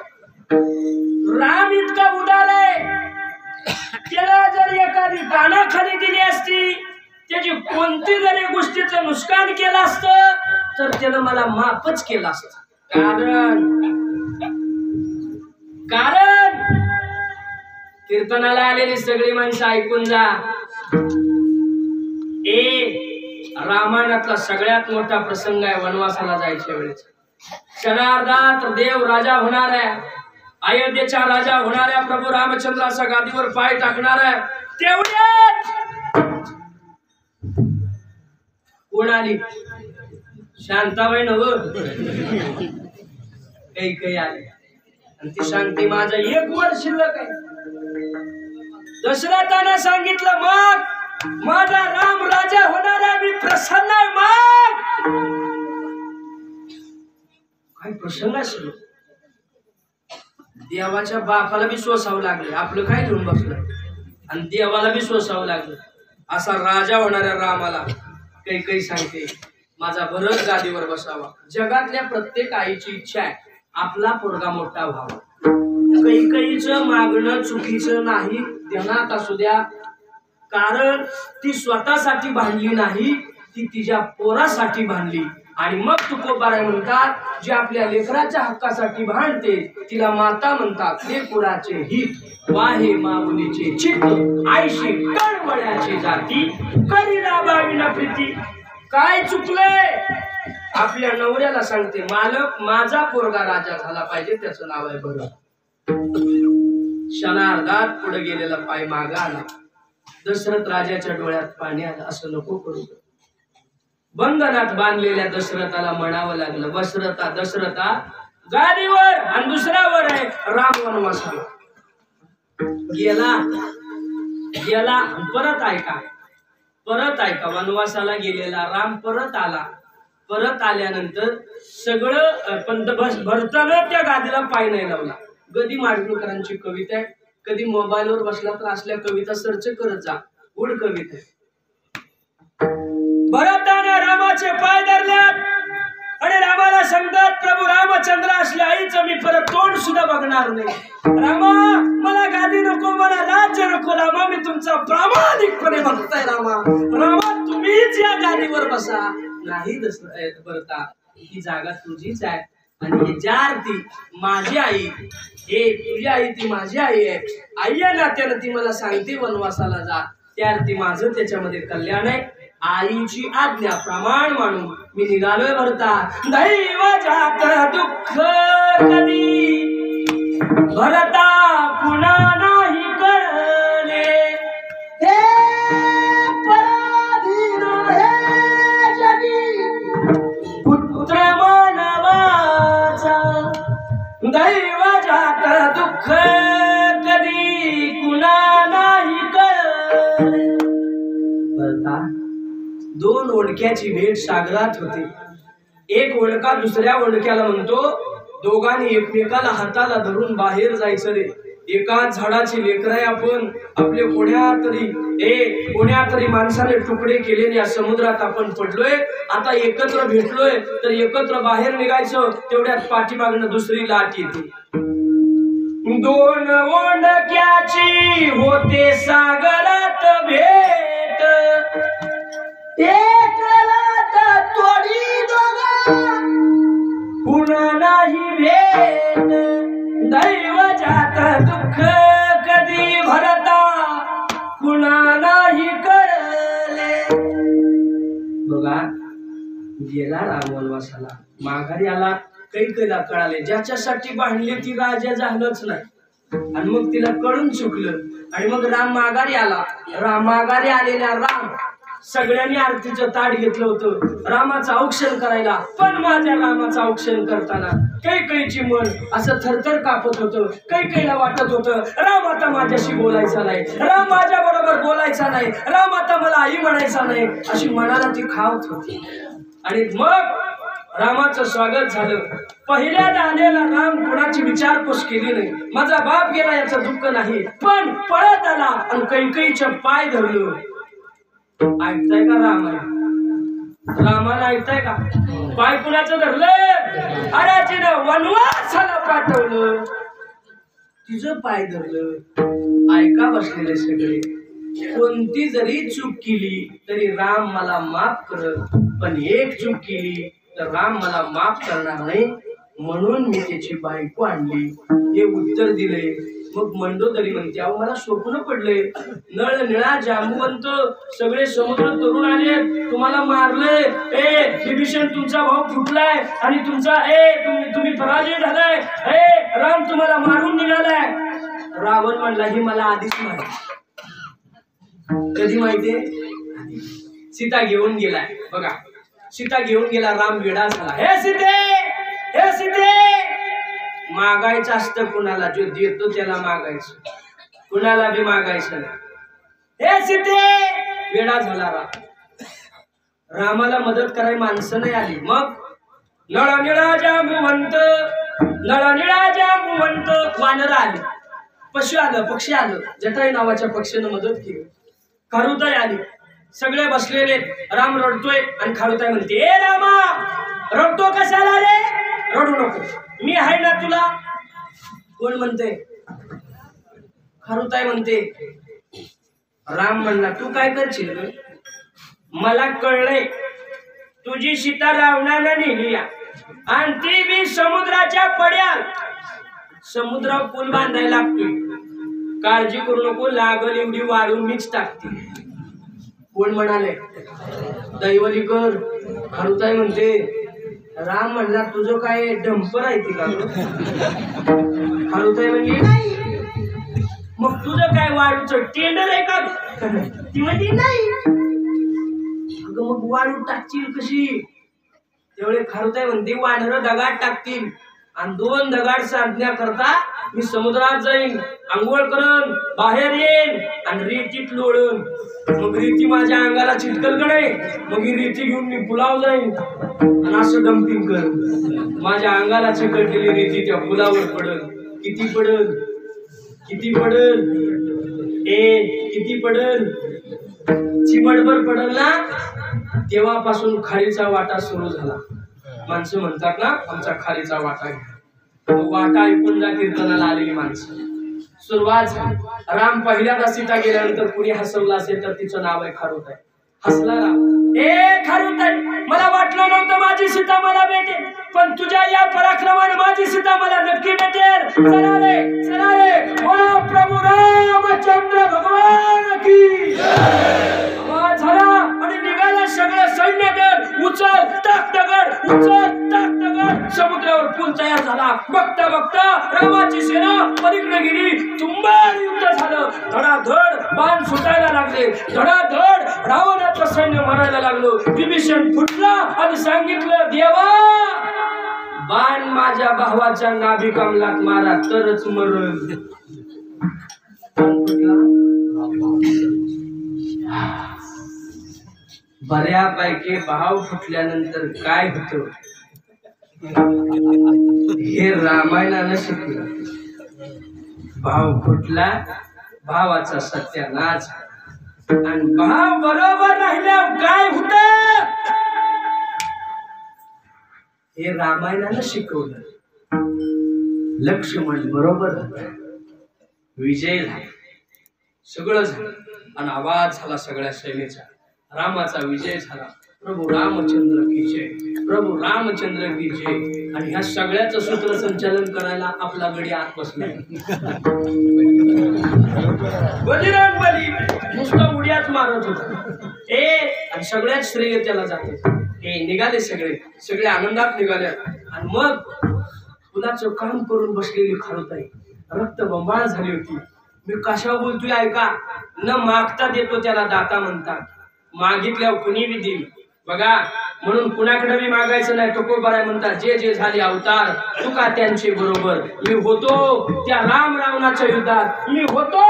राम इतका उदार आहे, त्याला जर एखादी कानाखाली दिली असती, त्याची कोणती जरी गोष्टीचं नुकसान केलं असतं तर त्यानं मला माफच केलं असतं. कारण कीर्तनाला आलेली सगळी माणसं ऐकून जा. रामायणातला सगळ्यात मोठा प्रसंग आहे वनवासाला जायच्या वेळेस. क्षणार्धात देव राजा होणार आहे, अयोध्येचा राजा होणार आहे, प्रभू रामचंद्राच्या गादीवर पाय टाकणार आहे. तेवढ्यात कोण आली? शांताबाई नव्ह, काही आली. आणि ती सांगते माझा 1 वर्ष शिल्लक आहे. दशरथानं सांगितलं मग माझा राम राजा होणार आहे, मी प्रसन्न आहे. मग काय प्रसन्न असलो, देवाच्या बापाला बी सोसावं लागलं. आपलं काय घेऊन बसलं आणि देवाला बी सोसावं लागलं. असा राजा होणाऱ्या रामाला काही सांगते माझा भरत गादीवर बसावा. जगातल्या प्रत्येक आईची इच्छा आहे आपला पोरगा मोठा व्हावा. कैकईचं मागणं चुकीचं नाही, ध्यानात असू द्या. कारण ती स्वतःसाठी भांडली नाही, ती तिच्या पोरासाठी भांडली. आणि मग तुकोबाराय म्हणतात, जे आपल्या लेकराच्या हक्कासाठी भांडते तिला माता म्हणतात. लेकुराचे हित वाहे माऊलीचे चित्त, आईशी कळवळ्याची जाती, करी राबावी ना प्रीती. काय चुकलंय? आपल्या नवऱ्याला सांगते मालक माझा पोरगा राजा झाला पाहिजे, त्याचं नाव आहे भरत. क्षणार्धात पुढे गेलेला पाय मागा आला. दशरथ राजाच्या डोळ्यात पाणी आलं. असं नको करू. बंधनात बांधलेल्या दशरथाला म्हणावं लागलं, दशरथा गादीवर आणि दुसऱ्यावर आहे राम वनवासाला गेला. परत ऐका वनवासाला गेलेला राम परत आला. परत आल्यानंतर सगळं पण भरताना त्या गादीला पाय नाही लावला. गदी माडगुळकरांची कविता आहे. कधी मोबाईलवर बसला तर असल्या कविता सर्च करत जा. गुड कविता आहे. भरताने रामाचे पाय धरल्यात आणि रामाला सांगतात, प्रभू रामचंद्र असल्या आईचं मी परत तोंड सुद्धा बघणार नाही. रामा मला गादी नको, मला राज्य नको. रामा मी तुमचा प्रामाणिकपणे बघताय. रामा तुम्हीच या गादीवर बसा. नाही भरता, ही जागा तुझीच आहे आणि ज्या अर्थी माझी आई, हे तुझी आई ती माझी आई आहे, आई या नात्यानं ती मला सांगते वनवासाला जा, त्या अर्थी माझं त्याच्यामध्ये कल्याण आहे. आईची आज्ञा प्रमाण मानून मी निघालोय भरता. दैव जात दुःख कधी भरता पुन्हा नाही कळले. हे पराधीन हे जगी पुत्र मानवाचा. दैव जात दुःख कधी पुन्हा नाही कळले. भरता दोन ओंडक्याची भेट सागरात होते. एक ओंडका दुसऱ्या ओंडक्याला म्हणतो, दोघांनी एकमेकाला हाताला धरून बाहेर जायचं रे. एकाच झाडाची लेकरं आहे आपण. आपले कोण्या तरी माणसाने तुकडे केलेले या समुद्रात आपण पडलोय. आता एकत्र भेटलोय तर एकत्र बाहेर निघायचं. तेवढ्यात पाठीमागनं दुसरी लाट येते. दोन ओंडक्याची होते सागरात भेट. एक लाट तोडी दोघा पुन्हा नाही भेट. दैव जात दुःख कधी भरता पुन्हा नाही कळले. बघा गेला राम वनवासाला, माघारी आला. कैकेयीला कळाले ज्याच्यासाठी बांधली ती राजा झालंच नाही. आणि मग तिला कळून चुकलं आणि मग राम माघारी आला. माघारी आलेला राम सगळ्यांनी आरतीचं ताट घेतलं होतं रामाचं औक्षण करायला. पण माझ्या रामाचं औक्षण करताना कैकेयीची मन असं थरथर कापत होतं. कैकेयीला वाटत होतं राम आता माझ्याशी बोलायचा नाही, राम माझ्या बरोबर बोलायचा नाही, राम आता मला आई म्हणायचा नाही, अशी मनाला ती खावत होती. आणि मग रामाचं स्वागत झालं. पहिल्यांदा आलेला राम कोणाची विचारपूस केली नाही. माझा बाप गेला याचं दुःख नाही, पण पळत आला आणि कैकेयीचे पाय धरलं. ऐकताय का रामाला ऐकताय का? पाय कुणाचं धरलं? अरे तिनं वनवासाला पाठवलं, तिचं पाय धरलं. ऐका बसलेले सगळे, कोणती जरी चूक केली तरी राम मला माफ करत, पण एक चूक केली तर राम मला माफ करणार नाही. म्हणून मी त्याची बायको आणली, हे उत्तर दिले. मग मंडोदरी म्हणते, अहो मला स्वप्न पडले, नळ निळा जांबुवंत सगळे समुद्र तरुण आले, तुम्हाला मारले. विभीषण तुमचा भाऊ फुटलाय आणि तुमचा तुम्ही पराजय झालाय. राम तुम्हाला मारून निघालाय. रावण म्हणला, ही मला आधीच माहिती. कधी माहितीये? सीता घेऊन गेलाय. बघा सीता घेऊन गेला, राम वेडा झाला. हे सीते मागायचं असतं कुणाला, जो देतो त्याला मागायचं, कुणाला बी मागायचं नाही. हे सीते वेडा झाला रामाला मदत करायला माणसं नाही आली. मग नळनिळा जांबुवंत वानर आले, पशु आलं, पक्षी आलं. जटाई नावाच्या पक्षीनं मदत केली. खारुताई आली, सगळे बसलेले. राम रडतोय आणि खारुताई म्हणते, ए रामा रडतो कशाला रे? रडू नको, मी आहे ना तुला. कोण म्हणते? खारुताई म्हणते. राम म्हणला, तू काय करशील? मला कळलंय तुझी सीता रावणानं नेली आणि ती बी समुद्राच्या पड्यात. समुद्रावर पूल बांधायला लागतोय, काळजी करू नको, लागल एवढी वाळून मीच टाकते. कोण म्हणाले? दैवलीकर. खारुताई म्हणते, राम म्हणला तुझं काय डंपर आहे ती का? खारुताई म्हणली, नाही. मग तुझं काय वाळूचं टेंडर आहे का? ती म्हणली, नाही. अगं मग वाळू टाकशील कशी? तेवढे खारुताई म्हणते, वानरं दगाड टाकतील आणि 2 दगड सांधण्याकरता मी समुद्रात जाईन, आंघोळ करून बाहेर येईन आणि रेतीत लोळून, मग रेती माझ्या अंगाला चिटकल का नाही, मग ही रेती घेऊन मी पुलाव जाईन आणि असं डम्पिंग कर, माझ्या अंगाला चिकटलेली रेती त्या पुलावर पडल. किती पडल, किती पडल, किती पडल, चिमटभर पडल ना. तेव्हापासून खारीचा वाटा सुरू झाला. माणसं म्हणतात ना आमचा खारीचा वाटा घ्या. वाटा ऐकून जा कीर्तनाला आलेली माणसं. सुरुवात झाली. राम पहिल्यांदा सीता गेल्यानंतर कुणी हसवलं असेल तर तिचं नाव आहे खारुताई. हसला राम, खारुताई, मला वाटलं नव्हतं माझी सीता मला भेटेल, पण तुझ्या या पराक्रमाने माझी सीता मला नक्की भेटेल. चला रे, चला रे, ओ प्रभू रामचंद्र भगवान की आवाज झाला आणि निघाला सगळं सैन्य दल. उचल टाक दगड, उचल टाक दगड. समुद्रावर पूल तयार झाला. बघता बघता रामाची सेना पलीकडे गेली. तुंबाड युद्ध झालं. धडाधड बाण सुटायला लागले. धडाधड रावणाचं सैन्य मारायला लागलो. विभीषण फुटला आणि सांगितलं, देवा बाण माझ्या भावाच्या नाभी कमलात मारा तरच मरण. बऱ्यापैकी भाव फुटल्यानंतर काय होतं हे रामायणानं शिकलं. भाव फुटला, भावाचा सत्यानाश, आणि भाव बरोबर राहिल्यावर काय होत हे रामायणानं शिकवलं. लक्ष्मण बरोबर विजय झाला, सगळं झालं आणि आवाज झाला सगळ्या सेनेचा. रामाचा विजय झाला. प्रभू रामचंद्र की जय, प्रभू रामचंद्र की जय. आणि ह्या सगळ्याचं सूत्रसंचालन करायला आपला गडी आत बसला. बजरंग बली नुसतं उड्यात मारत होता. आणि सगळ्यात श्रेय त्याला जाते. निघाले सगळे आनंदात निघाले. आणि मग फुलाचं काम करून बसलेली खारुताई रक्तबंबाळ झाली होती. मी कशावर बोलतोय ऐका. न मागता देतो त्याला दाता म्हणतात. मागितल्यावर कुणी बी देईल बघा. म्हणून कुणाकडे बी मागायचं नाही. तुकोबाराय म्हणतात, जे जे झाले अवतार तुका त्यांचे बरोबर. मी होतो त्या राम रावणाच्या युद्धात, मी होतो.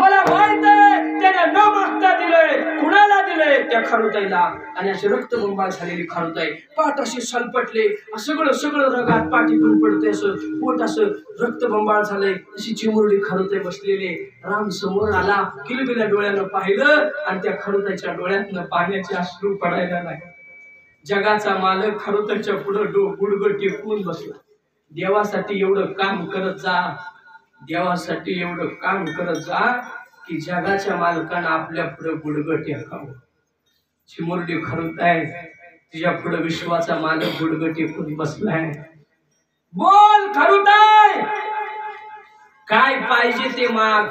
मला माहित आहे त्याने न मागता दिलंय. कुणाला दिलंय? त्या खारुताईला. आणि अशी रक्तबंबाळ झालेली खारुताई पाठ अशी सलपटले. सगळं रगात पाठीतून पडते. असं पोट असं रक्तबंबाळ झालंय. अशी चिमुरडी खारुताई बसलेली. राम समोर आला, किलबिल्या डोळ्यानं पाहिलं आणि त्या खारुताईच्या डोळ्यातनं पाण्याचे अश्रू पडायला नाही. जगाचा मालक खारुताईच्या पुढे गुडघं टेकून बसला. देवासाठी एवढं काम करत जा, देवासाठी एवढं काम करत जा की जगाच्या मालकानं आपल्या पुढे गुडघं टेकावं. चिमुरडी खारुताई तिच्या पुढे विश्वाचा मालक गुडघं टेकून बसलाय. बोल खारुताई, काय पाहिजे ते माग.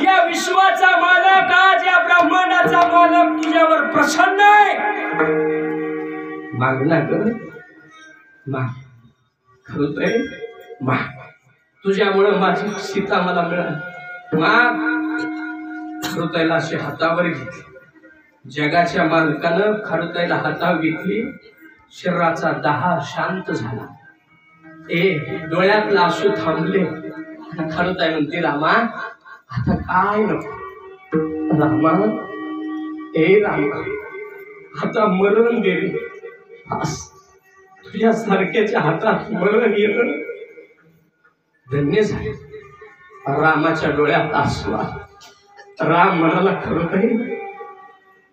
या विश्वाचा मालक, आज या ब्रह्मांडाचा मालक तुझ्यावर प्रसन्न आहे. मागना कर, माग खारुताई, माग. तुझ्यामुळं माझी सीता मला मिळाली. माग. खारुताईला अशी हातावर घेतली. जगाच्या मालकानं खारुताईला हातावर घेतली. शरीराचा दाह शांत झाला. डोळ्यातला आसू थांबले. खारुताई म्हणते, रामा आता काय नको. रामा, रामा आता मरण गेले. तुझ्या सारख्याच्या हातात मरण येणं धन्य झाले. रामाच्या डोळ्यात आसू आला. राम म्हणाला, खारुताई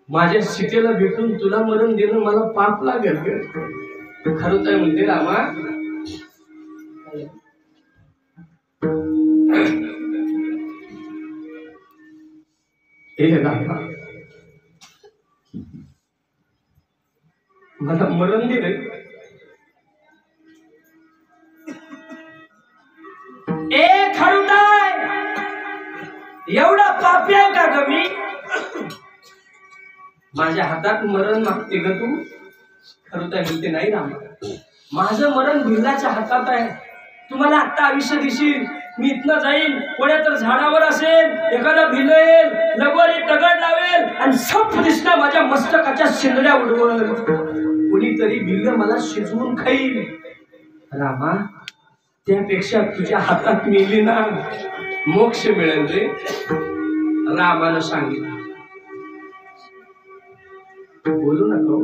माझ्या सीतेला भेटून तुला मरण देणं मला पाप लागेल. खारुताई म्हणते, रामा रामा मला मरण दिले. खारुताई एवढा पापी आहे का ग मी? माझ्या हातात मरण मागते ग तू? खारुताई म्हणते, नाही रामा, माझं मरण भिल्लाच्या हातात आहे. तुम्हाला आता आयुष्य देशील. मी इथनं जाईल, कोण्या तर झाडावर असेल, एखादा भिल येईल, लगोरी दगड लावेल आणि सब दिसणं माझ्या मस्तकाच्या शिंदड्या उडवल. कुणीतरी भिल्ल मला शिजवून खाईल. रामा त्यापेक्षा तुझ्या हातात मिळली ना मोक्ष मिळेल रे. रामानं सांगितलं. बोलू नका,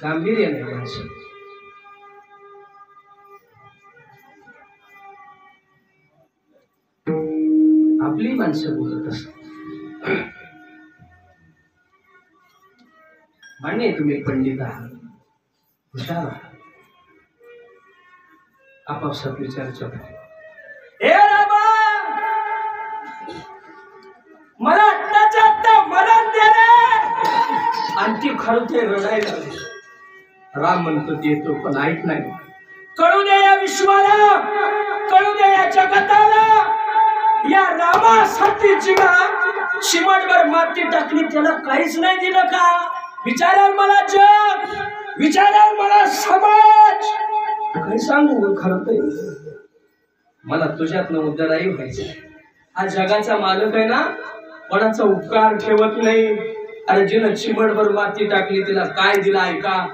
गांभीर्य नाही माणसं. आपली माणसं बोलत असतात. मान्य तुम्ही पंडित आहात, हुशार आहात, आपापसात विचारच्या. हे रामा, मला आत्ताच्या आत्ता मरण दे रे. आणि ती खरं ते रडायला लागली. राम म्हणतो देतो, पण ऐक नाही. कळू दे या विश्वाला, कळू दे या जगताला, या रामासाठी जीवा चिमटभर माती टाकली, त्याला काहीच नाही दिलं का? विचाराल मला जग, विचाराल मला समाज. काय सांगू खरं ते मला तुझ्यातनं उद्धारही व्हायचं. हा जगाचा मालक आहे ना, कोणाचा उपकार ठेवत नाही. अरे जिनं चिमटभर माती टाकली तिला काय दिलं ऐका.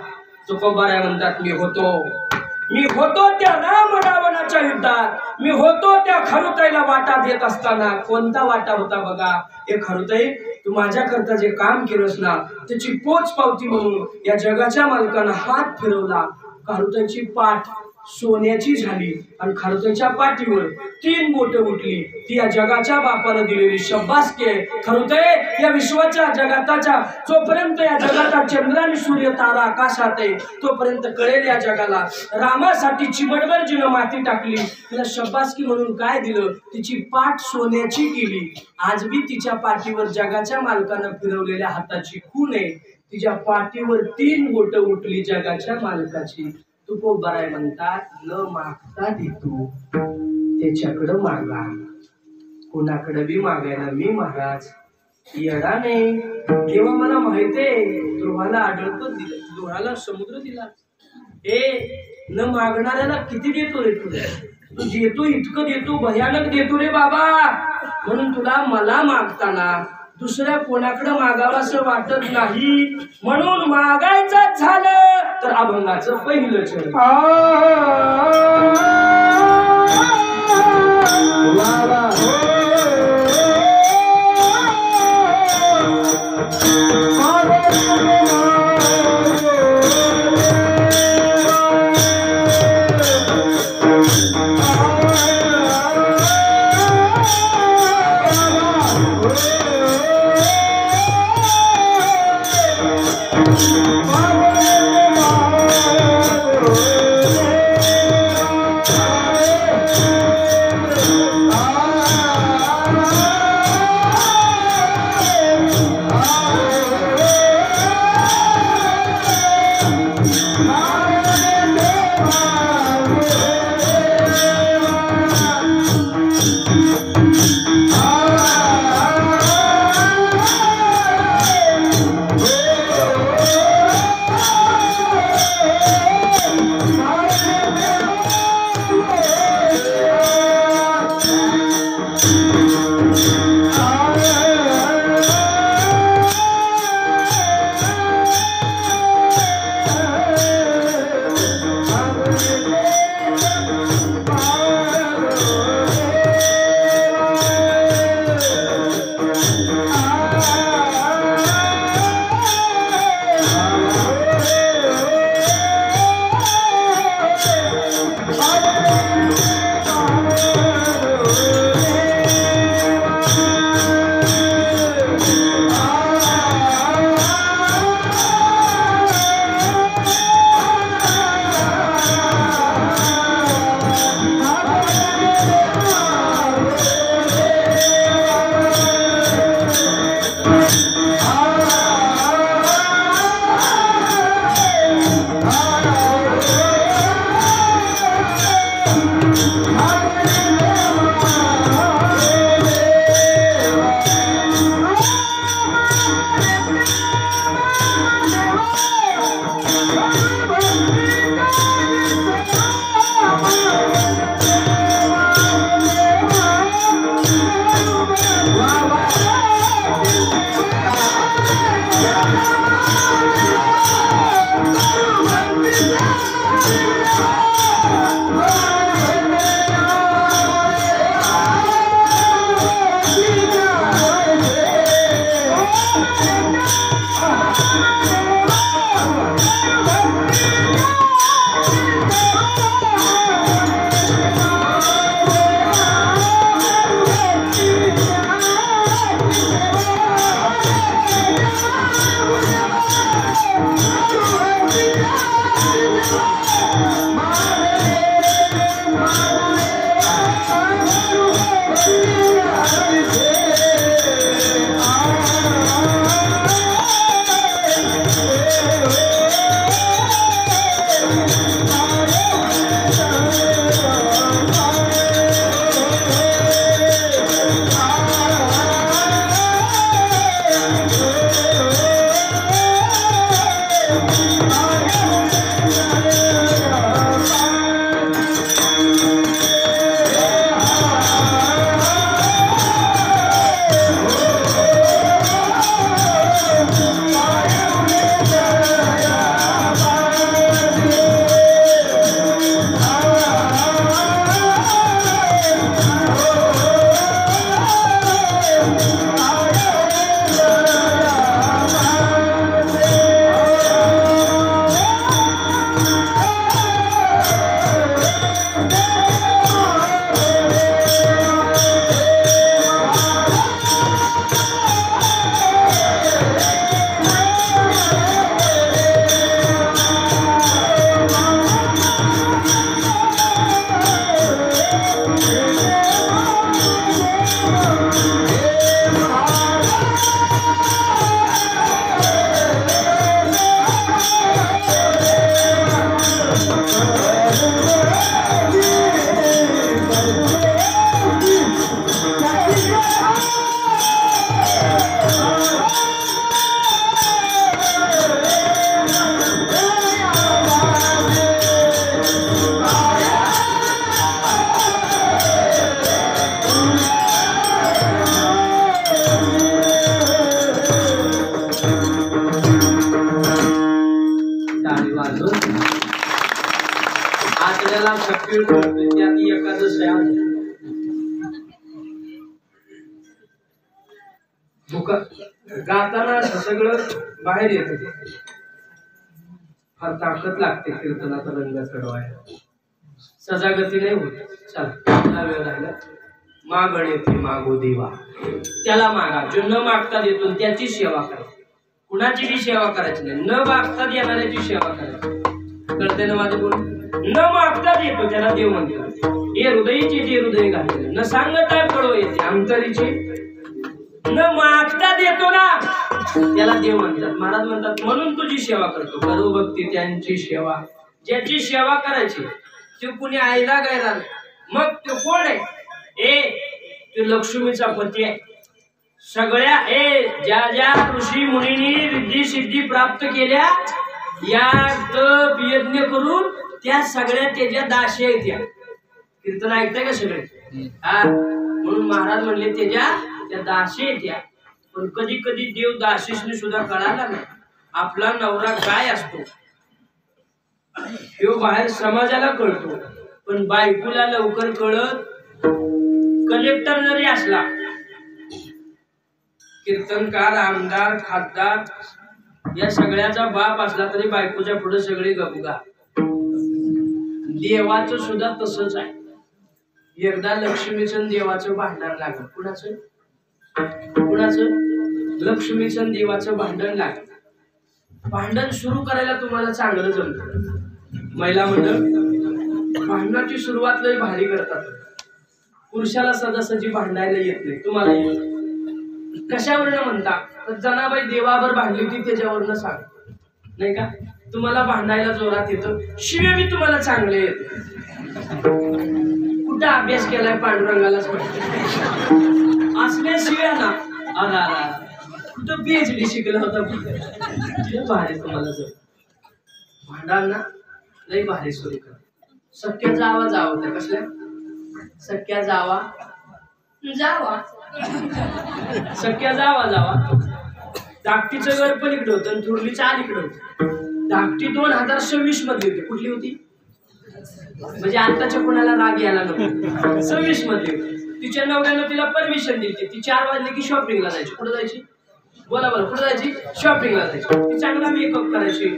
तुकोबाराय म्हणतात, मी होतो त्या राम रावणाच्या युद्धात, मी होतो त्या खरुताईला वाटा देत असताना. कोणता वाटा होता बघा. हे खरुताई, तू माझ्याकरता जे काम केलंस ना, त्याची पोच पावती म्हणून या जगाच्या मालकानं हात फिरवला. खरुताईची पाठ सोन्याची झाली आणि खरुताईच्या पाठीवर 3 बोटं उठली. ती या जगाच्या बापानं दिलेली शब्बासकी आहे. खरुताई, या विश्वाच्या जगाताच्या जोपर्यंत या जगाचा चंद्र आणि सूर्य तारा आकाशात आहे तोपर्यंत कळेल या जगाला रामासाठी चिमटभर जिनं माती टाकली, तिला शब्बासकी म्हणून काय दिलं, तिची पाठ सोन्याची केली. आज बी तिच्या पाठीवर जगाच्या मालकानं फिरवलेल्या हाताची खून आहे. तिच्या पाठीवर 3 बोटं उठली जगाच्या मालकाची. तुकोबाराय म्हणतात, न मागता देतो, त्याच्याकडं मागा. कोणाकडे बी मागायला मी महाराज येडा नाही. तेव्हा मला माहितीये ध्रुवाला आढळपत दिलं, ध्रुवाला समुद्र दिला. न मागणाऱ्याला किती देतो रे तू? तू देतो इतकं देतो, भयानक देतो रे बाबा. म्हणून तुला मला मागताना दुसऱ्या कोणाकडे मागावं असं वाटत नाही. म्हणून मागायचं झालं तर अभंगाचं पहिलं चरण. टाळी वाजवून आपल्याला शक्य त्यात एकादश आहे गाताना सगळं बाहेर येत फार ताकद लागते कीर्तनाचा रंग चढवायला सजागती नाही होत चला वेळ राहिला मागण येते मागो देवा त्याला मागा जो न मागता देतो त्याची सेवा करा कुणाची बी सेवा करायची नाही न मागता देणाऱ्याची सेवा करायची कळते ना माझं बोल न मागता देतो त्याला देव म्हणतो हे हृदयीचे जे हृदय घातले न सांगता पडो येते अंतरीचे न मागता देतो ना त्याला देव म्हणतात महाराज म्हणतात म्हणून तुझी सेवा करतो करू भक्ती त्यांची सेवा ज्याची सेवा करायची तो कुणी आईला गायला मग तो कोण आहे तो लक्ष्मीचा पती आहे सगळ्या ज्या ज्या ऋषी मुनींनी रिद्धी सिद्धी प्राप्त केल्या या तप यज्ञ करून त्या सगळ्या त्याच्या दासी आहेत त्या कीर्तन ऐकताय का सगळे हा म्हणून महाराज म्हणले त्या दासी आहेत त्या पण कधी कधी देव दासीसने सुद्धा कळाला नाही आपला नवरा काय असतो तो बाहेर समाजाला कळतो पण बायकोला लवकर कळत कलेक्टर जरी असला कीर्तनकार आमदार खासदार या सगळ्याचा बाप असला तरी बायकोच्या पुढे सगळे गबगा देवाचं सुद्धा तसंच आहे एकदा लक्ष्मीचं देवाचं भांडण लागलं कुणाचं लक्ष्मीचं देवाचं भांडण लागलं भांडण सुरू करायला तुम्हाला चांगलं जमतं महिला मंडळ भांडणाची सुरुवात लई भारी करतात पुरुषाला सदासजी भांडायला येत नाही तुम्हाला येत कशावरनं म्हणता तर जनाबाई देवावर भांडली होती त्याच्यावरनं सांग नाही का तुम्हाला भांडायला जोरात येतं शिवे मी तुम्हाला चांगले येत कुठं अभ्यास केलाय पांडुरंगालाच म्हणते असल्या शिव्या ना आला कुठं PhD शिकला होता भारी तुम्हाला जर भांडाल ना लई भारी सुरू कर सख्या जावा होत्या कसल्या सख्या जावा सख्या जावा धाकटीचं घर पण इकडे होतं आणि थोरलीचं अलीकडे होतं धाकटी 2026 मध्ये होती कुठली होती म्हणजे आताच्या कोणाला राग यायला नको 26 मध्ये तिच्या नवऱ्यानं तिला परमिशन दिली ती 4 वाजले की शॉपिंगला जायची कुठं जायची बोला कुठं जायची शॉपिंगला जायची ती चांगला मेकअप करायची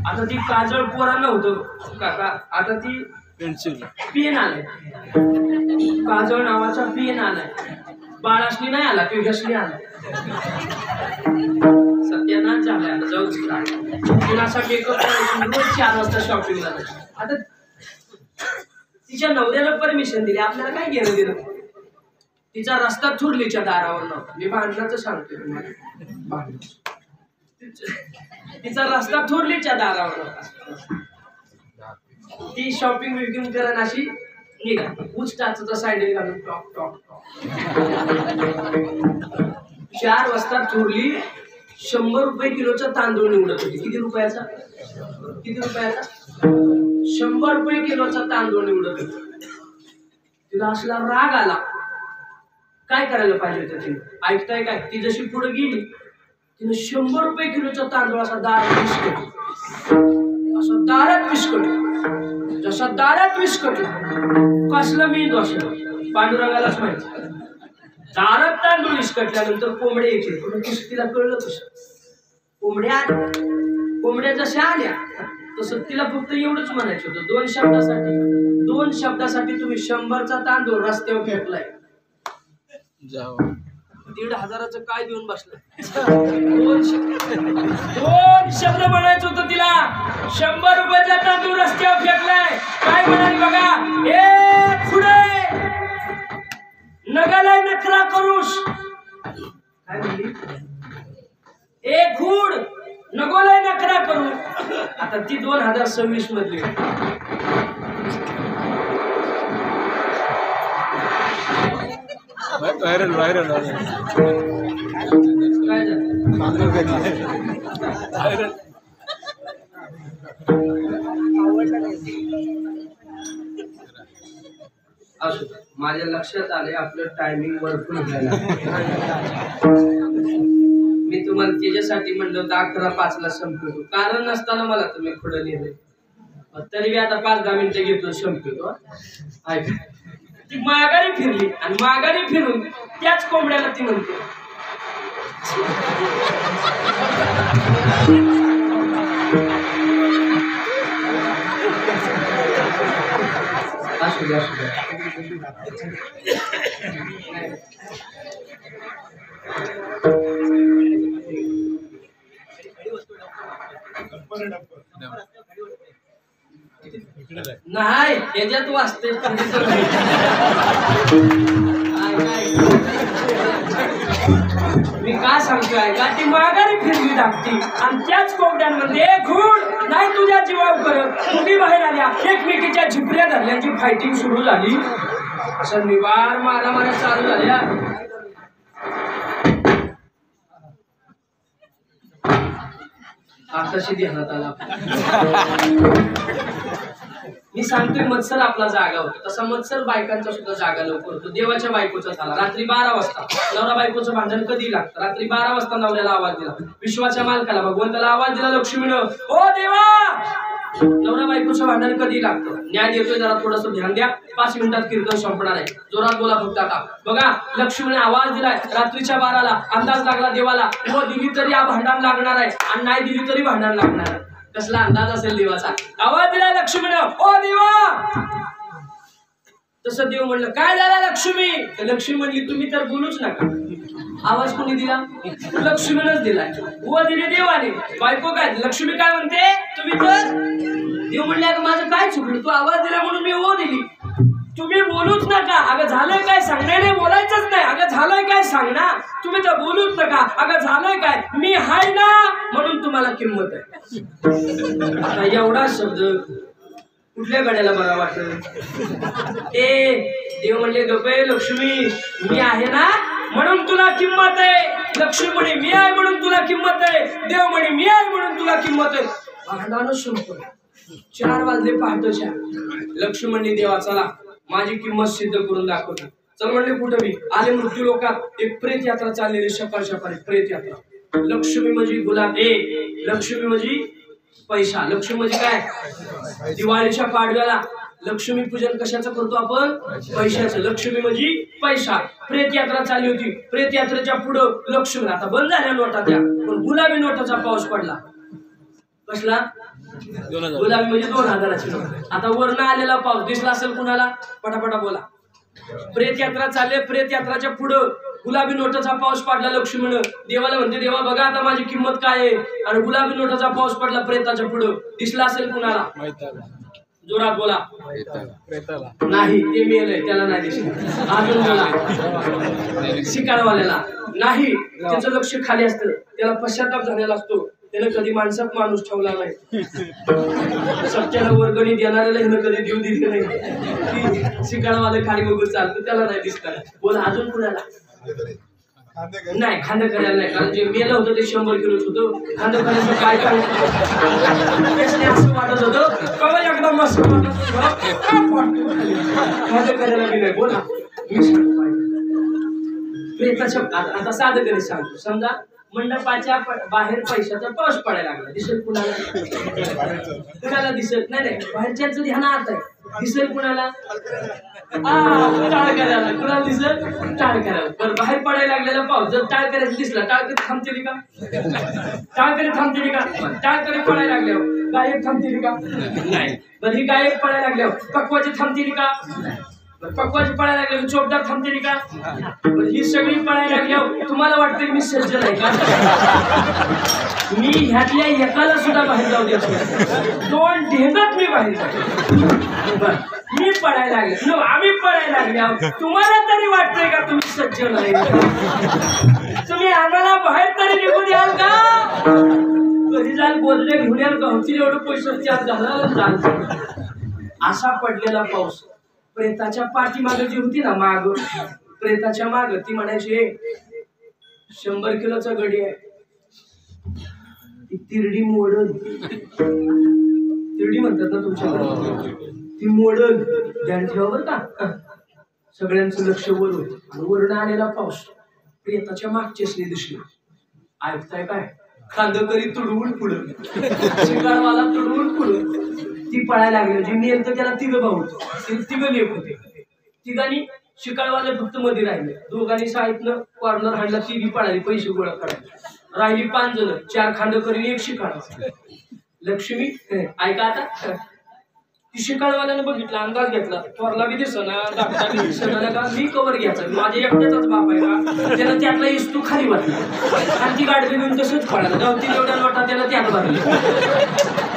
आता ती काजळ पोरा नव्हतं काका आता ती पेन आलाय काजळ नावाचा पेन आलाय बाळासनी नाही आला तेजस्वी आला सत्यानाश झालाय आता जाऊ तिला मेकअप करायची रोज 4 वाजता शॉपिंगला जायची आता तिच्या नवऱ्याला परमिशन दिली आपल्याला काय घेणं दिलं तिचा रस्ता थुरलीच्या दारावर नव्हता मी भांडणाचं सांगतोय तुम्हाला तिचा रस्ता थोरलीच्या दारावर होता ती शॉपिंग विपिंग करून अशी निघा उच टाचचा साईडला घालून टॉक टॉक टॉक 4 वाजता थोरली 100 रुपये किलोचा तांदूळ निवडत होती किती रुपयाचा 100 रुपये किलोचा तांदूळ निवडत होती तिला असला राग आला काय करायला पाहिजे होतं तिने ऐकताय काय ती जशी पुढे गेली तिने 100 रुपये किलोचा तांदूळ असा दारात विस्कट जसा दारात विस्कट कसलं मी दोष पांडुरंगालाच माहिती दारात तांदूळ विस्कटल्यानंतर कोंबड्या येतील तिला कळलं कसं कोंबड्या जशा आल्या तसं तिला फक्त एवढंच म्हणायचं होतं 2 शब्दासाठी तुम्ही 100चा तांदूळ रस्त्यावर फेकलाय 1,500चं काय देऊन बसलं 2 शब्द म्हणायचं होतं तिला 100 रुपयाचा तांदूळ रस्त्यावर फेकलाय काय म्हणाली बघा ए पुढे नगालाय नखरा करूस काय म्हणली ए खूड नगोलाय नखरा करू आता ती 2026 मधली व्हायरल असो माझ्या लक्षात आले आपलं टायमिंग भरपूर झालं मी तुम्हाला त्याच्यासाठी म्हणलं होतं 11:05 संपवतो, कारण नसताना मला तुम्ही पुढे लिहिलंय. तरी मी आता 5-10 मिनिटं घेतो, संपवतो. ऐक, ती माघारी फिरली आणि माघारी फिरून त्याच कोंबड्याला ती म्हणते, असू द्या, असू द्या. नाही, त्याच्यात वाचते. मी काय सांगतोय का, ती माघारी फिरली टाकती आणि त्याच कोंबड्यांमध्ये खूण नाही तुझ्या जीवावर करत तुम्ही बाहेर आल्या, एकमेकीच्या झिपऱ्या धरल्याची फायटिंग सुरू झाली. असं निवार मारामाऱ्या चालू झाल्या. आताशी ध्यानात आला. मी सांगतोय मत्सर आपला जागा होतो, तसा मत्सर बायकांचा सुद्धा जागा लवकर होतो. देवाच्या बायकोचा झाला रात्री 12 वाजता. नवरा बायकोचं भांडण कधी लागतं? रात्री 12 वाजता नवऱ्याला आवाज दिला, विश्वाच्या मालकाला भगवंताला आवाज दिला, लक्ष्मीनं, ओ देवा. नवरा बायकोचं भांडण कधी लागतं? न्याय देतोय, जरा थोडंसं ध्यान द्या. 5 मिनिटात कीर्तन संपणार आहे, जोरात बोला फक्त. आता बघा, लक्ष्मीने आवाज दिलाय रात्रीच्या 12ला. अंदाज लागला देवाला, हो दिली तरी हा भांडण लागणार आहे आणि नाही दिली तरी भांडण लागणार आहे. कसला अंदाज असेल देवाचा? आवाज दिलाय लक्ष्मीनं, ओ देवा. तसं देव म्हणलं, काय झालं लक्ष्मी? तर लक्ष्मी म्हणली, तुम्ही तर बोलूच नका. आवाज कोणी दिला? लक्ष्मीनंच दिलाय. व दिले देवाने. बायको काय, लक्ष्मी काय म्हणते, तुम्ही तर. देव म्हणले, अगं माझं काय चुकलं, तू आवाज दिला म्हणून मी ओ दिली. तुम्ही बोलूच नका. अगं झालंय काय सांगण्याने बोलायचंच नाही. अगं झालंय काय सांगना, तुम्ही तर बोलूच नका. अगं झालंय काय, मी हाय ना म्हणून तुम्हाला किंमत आहे. आता एवढा शब्द कुठल्या गड्याला बरा वाटत? ते देव म्हणले, गप्पे लक्ष्मी, मी आहे ना म्हणून तुला किंमत आहे. लक्ष्मी म्हणे, मी आहे म्हणून तुला किंमत आहे. देव म्हणे, मी आहे म्हणून तुला किंमत आहे. भांडणं संपलं. 4 वाजले पहाटेच्या. लक्ष्मी म्हणली, देवा चला माझी किंमत सिद्ध करून दाखवतो. चल म्हणले, कुठं? मी आले मृत्यू लोकात. एक प्रेत यात्रा चाललेली, सकाळ सकाळी प्रेत यात्रा. लक्ष्मी म्हणजे गुलाब, लक्ष्मी म्हणजे पैसा. लक्ष्मी म्हणजे काय? दिवाळीच्या पाडव्याला लक्ष्मी पूजन कशाचं करतो आपण? पैशाचं. लक्ष्मी म्हणजे पैसा. प्रेत यात्रा चालली होती. प्रेत यात्रेच्या पुढं लक्ष्मी, आता बंद झाल्या नोटा त्या, पण गुलाबी नोटाचा पाऊस पडला. कसला? गुलाबी म्हणजे 2000ची नोट. आता वरनं आलेला पाऊस दिसला असेल कुणाला? पटापटा बोला. प्रेत यात्रा चालले, प्रेत यात्राच्या पुढं गुलाबी नोटाचा पाऊस पडला. लक्ष्मीनं देवाला म्हणते, देवा बघा आता माझी किंमत काय आहे. आणि गुलाबी नोटाचा पाऊस पडला प्रेताच्या पुढं. दिसला असेल कुणाला? जोरात बोला. नाही, ते मेलंय, त्याला नाही दिसलं. अजून बोला. शिकाळवाल्याला नाही, त्याचं लक्ष खाली असतं, त्याला पश्चाताप झालेला असतो. त्यानं कधी माणसात माणूस ठेवला नाही. सत्याला वर्गणी देणाऱ्याला हिनं कधी देऊ दिली नाही. शिकाळवाले खाली बघून चालतो, त्याला नाही दिसणार. बोला अजून कुणाला? नाही, खांदा करायला नाही, कारण जे मेलं होतं ते 100 किलोच होतं. खांदा करायचं काय काय असं वाटत होतं, कवा एकदम मस्त खांदा करायला बी नाही. बोला. प्रेताच्या आता साधं गणित सांगतो. समजा मंडपाच्या बाहेर पैशाचा पाऊस पडायला लागला. दिसेल कुणाला? कुणाला दिसत नाही. बाहेरच्याच ध्यानात आहे. दिसेल कुणाला? टाळ करायला. कुणाला दिसत? टाळ करायला. बरं, बाहेर पडायला लागलेला पाऊस जर टाळ करायचं दिसला, टाळकरी थांबतील का? टाळकरी थांबतील का? टाळकरी पडायला लागल्यावर गायक थांबतील का? नाही. बरं, ही गायक पडायला लागल्यावर पक्वाची थांबतील का? पक्वाची पडायला लागल्यावर चोपदार थांबतील का? बरं, ही सगळी पडायला लागल्यावर तुम्हाला वाटतं मी सज्जन आहे का? मी ह्यातल्या एकाला सुद्धा बाहेर जाऊ देत नाही. 2 ढेंगत मी बाहेर जातो. मी पडायला लागले, आम्ही पडायला लागल्या, तुम्हाला तरी वाटतंय का तुम्ही सज्जन आहे? तुम्ही आम्हाला बाहेर तरी निघू द्याल का? कधी जाल बोलले घेऊन याल का? होतील एवढं पैसे झालं. असा पडलेला पाऊस. प्रेताच्या पाठीमागे जी होती ना, माग प्रेताच्या माग, ती म्हणायची 100 किलोचा गडी आहे. ती तिरडी मोडल. तिरडी म्हणतात ना तुमच्याकडे? ती मोडल. ध्यान ठेवा बरं का. सगळ्यांचं लक्ष वर होतं. वरून आलेला पाऊस प्रेताच्या मागचेच दिसला. ऐकताय काय? खांदकरी तुडवून पुढं, शिकारवाला तुडवून पुढं. ती पळायला लागली. म्हणजे मी एकदा त्याला तिघं भाऊ होतो, तिघं लेख होते. तिघांनी शिकारवाले फक्त मध्ये राहिले. दोघांनी शाळेतनं कॉर्नर हाणला, तिघी पळाली पैसे गोळा करायला. राहिली 5 जण, 4 खांदकरी 1 शिकार. लक्ष्मी ऐका आता, ती शिकाळवाल्यानं बघितलं, अंदाज घेतला, थोरला बी दिसना, धाकटा बी दिसना का, मी कवर घ्यायचा, माझ्या एकट्याचाच बाप आहे का. त्याला त्यातला इस्तू खाली वाटला आणि ती गाडी घेऊन तसंच पळाला. गावती एवढ्या नोटा त्याला त्यात भरली.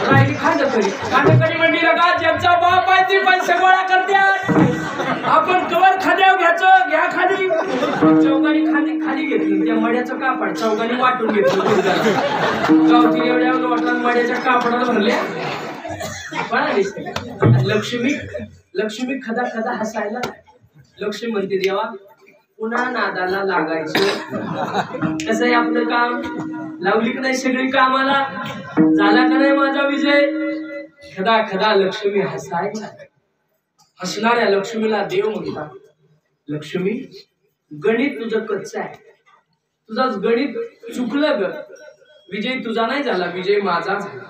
राहिली खांडकरी. खांडकरी म्हणली का, ज्यांचा बाप आहे ती पैसे गोळा करतात, आपण कवर खाद्यावर घ्यायचं, घ्या खाली. चौघांनी खाली घेतली. त्या मड्याचं कापड चौघांनी वाटून घेतलं. गावती एवढ्या नोटा मड्याच्या कापडाला भरल्या. लक्ष्मी खदा खदा हसायला. लक्ष्मी म्हणते, देवा पुन्हा नादाला लागायचं. कसं आहे आपलं काम, लावली की नाही सगळी कामाला, झाला का नाही माझा विजय. खदा खदा लक्ष्मी हसायला. हसणाऱ्या लक्ष्मीला देव म्हणतात, लक्ष्मी गणित तुझं कच्चं आहे, तुझंच गणित चुकलं ग. विजय तुझा नाही झाला, विजय माझा झाला.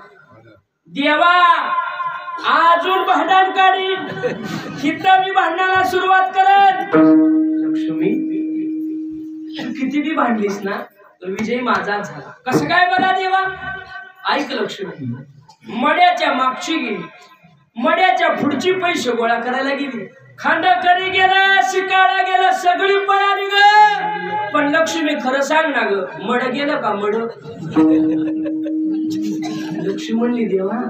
देवा अजून भांडण काढीन, किती मी भांडणाला सुरुवात करत. लक्ष्मी तू किती बी भांडलीस ना तर विजय माझा झाला. कसं काय बघा देवा. ऐक लक्ष्मी, मड्याच्या मागची गेली, मड्याच्या पुढची पैसे गोळा करायला गेली. खांडकरी गेला, शिकाळा गेला, सगळी पळाली ग. पण लक्ष्मी खरं सांग ना ग, मड गेलं का मड. लक्ष्मी म्हणली, देवा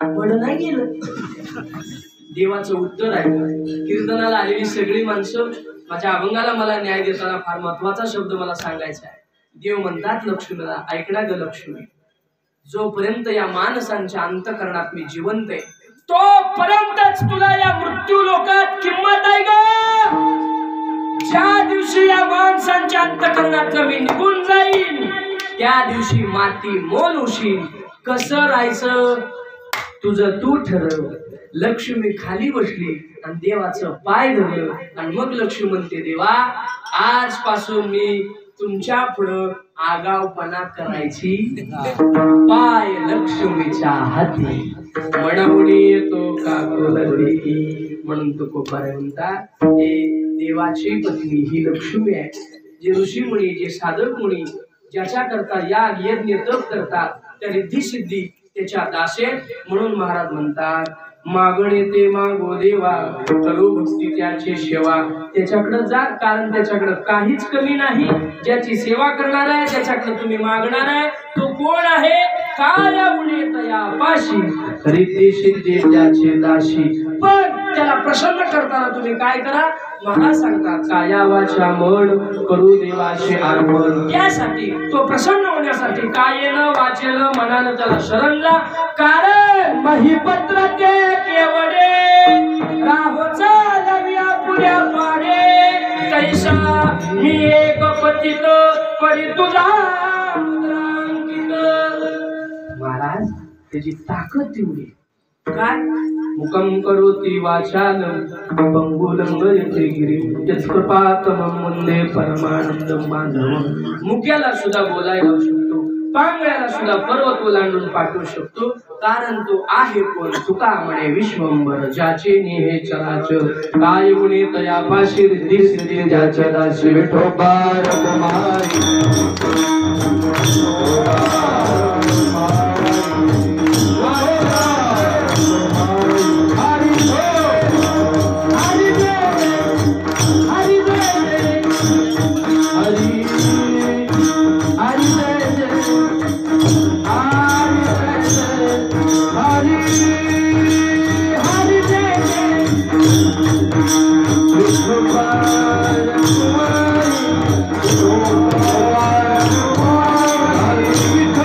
मड नाही गेलं. देवाचं उत्तर आहे. कीर्तनाला आलेली सगळी माणसं, माझ्या अभंगाला मला न्याय देताना फार महत्वाचा शब्द मला सांगायचा आहे. देव म्हणतात लक्ष्मीला, ऐकणा ग लक्ष्मी, जोपर्यंत या माणसांच्या अंतःकरणात मी जिवंत आहे तोपर्यंतच तुला या मृत्यू लोकात किंमत आहे ग. ज्या दिवशी या माणसांच्या अंतःकरणात मी निघून जाईन त्या दिवशी माती मोल होशील. कसं राहायचं तुझं तू ठरव. लक्ष्मी खाली बसली आणि देवाचं पाय धरलं आणि मग लक्ष्मी म्हणते, देवा आजपासून मी तुमच्या पुढं आगावपणा करायची. पाय लक्ष्मीच्या हाती मनामुळे येतो का कोलदी. म्हणून तो कोपारे म्हणतात, हे देवाची पत्नी ही लक्ष्मी आहे. जे ऋषी मुनी, जे साधक मुनी ज्याच्या करता याग यज्ञ तप करतात त्या रिद्धी सिद्धी त्याच्या दासे. म्हणून महाराज म्हणतात, मागणे ते मागो देवा, करू भक्ती त्याची सेवा. त्याच्याकडे जा, कारण त्याच्याकडे काहीच कमी नाही. ज्याची सेवा करणार आहे, ज्याच्याकडे तुम्ही मागणार आहे, तो कोण आहे. काय उणे तया पाशी, रिद्धी सिद्धी त्याची दाशी. पण त्याला प्रसन्न करताना तुम्ही काय करा. महाराज सांगतात, काया वाचा मन करू देवाचे अर्पण. त्यासाठी तो प्रसन्न होण्यासाठी कायेनं वाचेनं मनानं त्याला शरण जा. कारण महिपत्र ते केवडे राहोचा लव्या पुऱ्या पाडे. कैसा मी एक पतित परी तुझा मुद्रांकित. महाराज त्याची ताकद तेवढी. काय मुकम करोति वाचालं पंगुलंगयते गिरी यत्कृपातमं वंदे परमानंदं माधवं. मुक्याला सुद्धा बोलायला शकतो, पांगळ्याला सुद्धा पर्वत ओलांडून पाठवू शकतो. कारण तो आहे कोण. तुका म्हणे विश्वंभर ज्याचे निहे चराचर. काय गुणे तया पाशी रिद्धी सिद्धी ज्याच्या दासी. विठोबा रघुमारी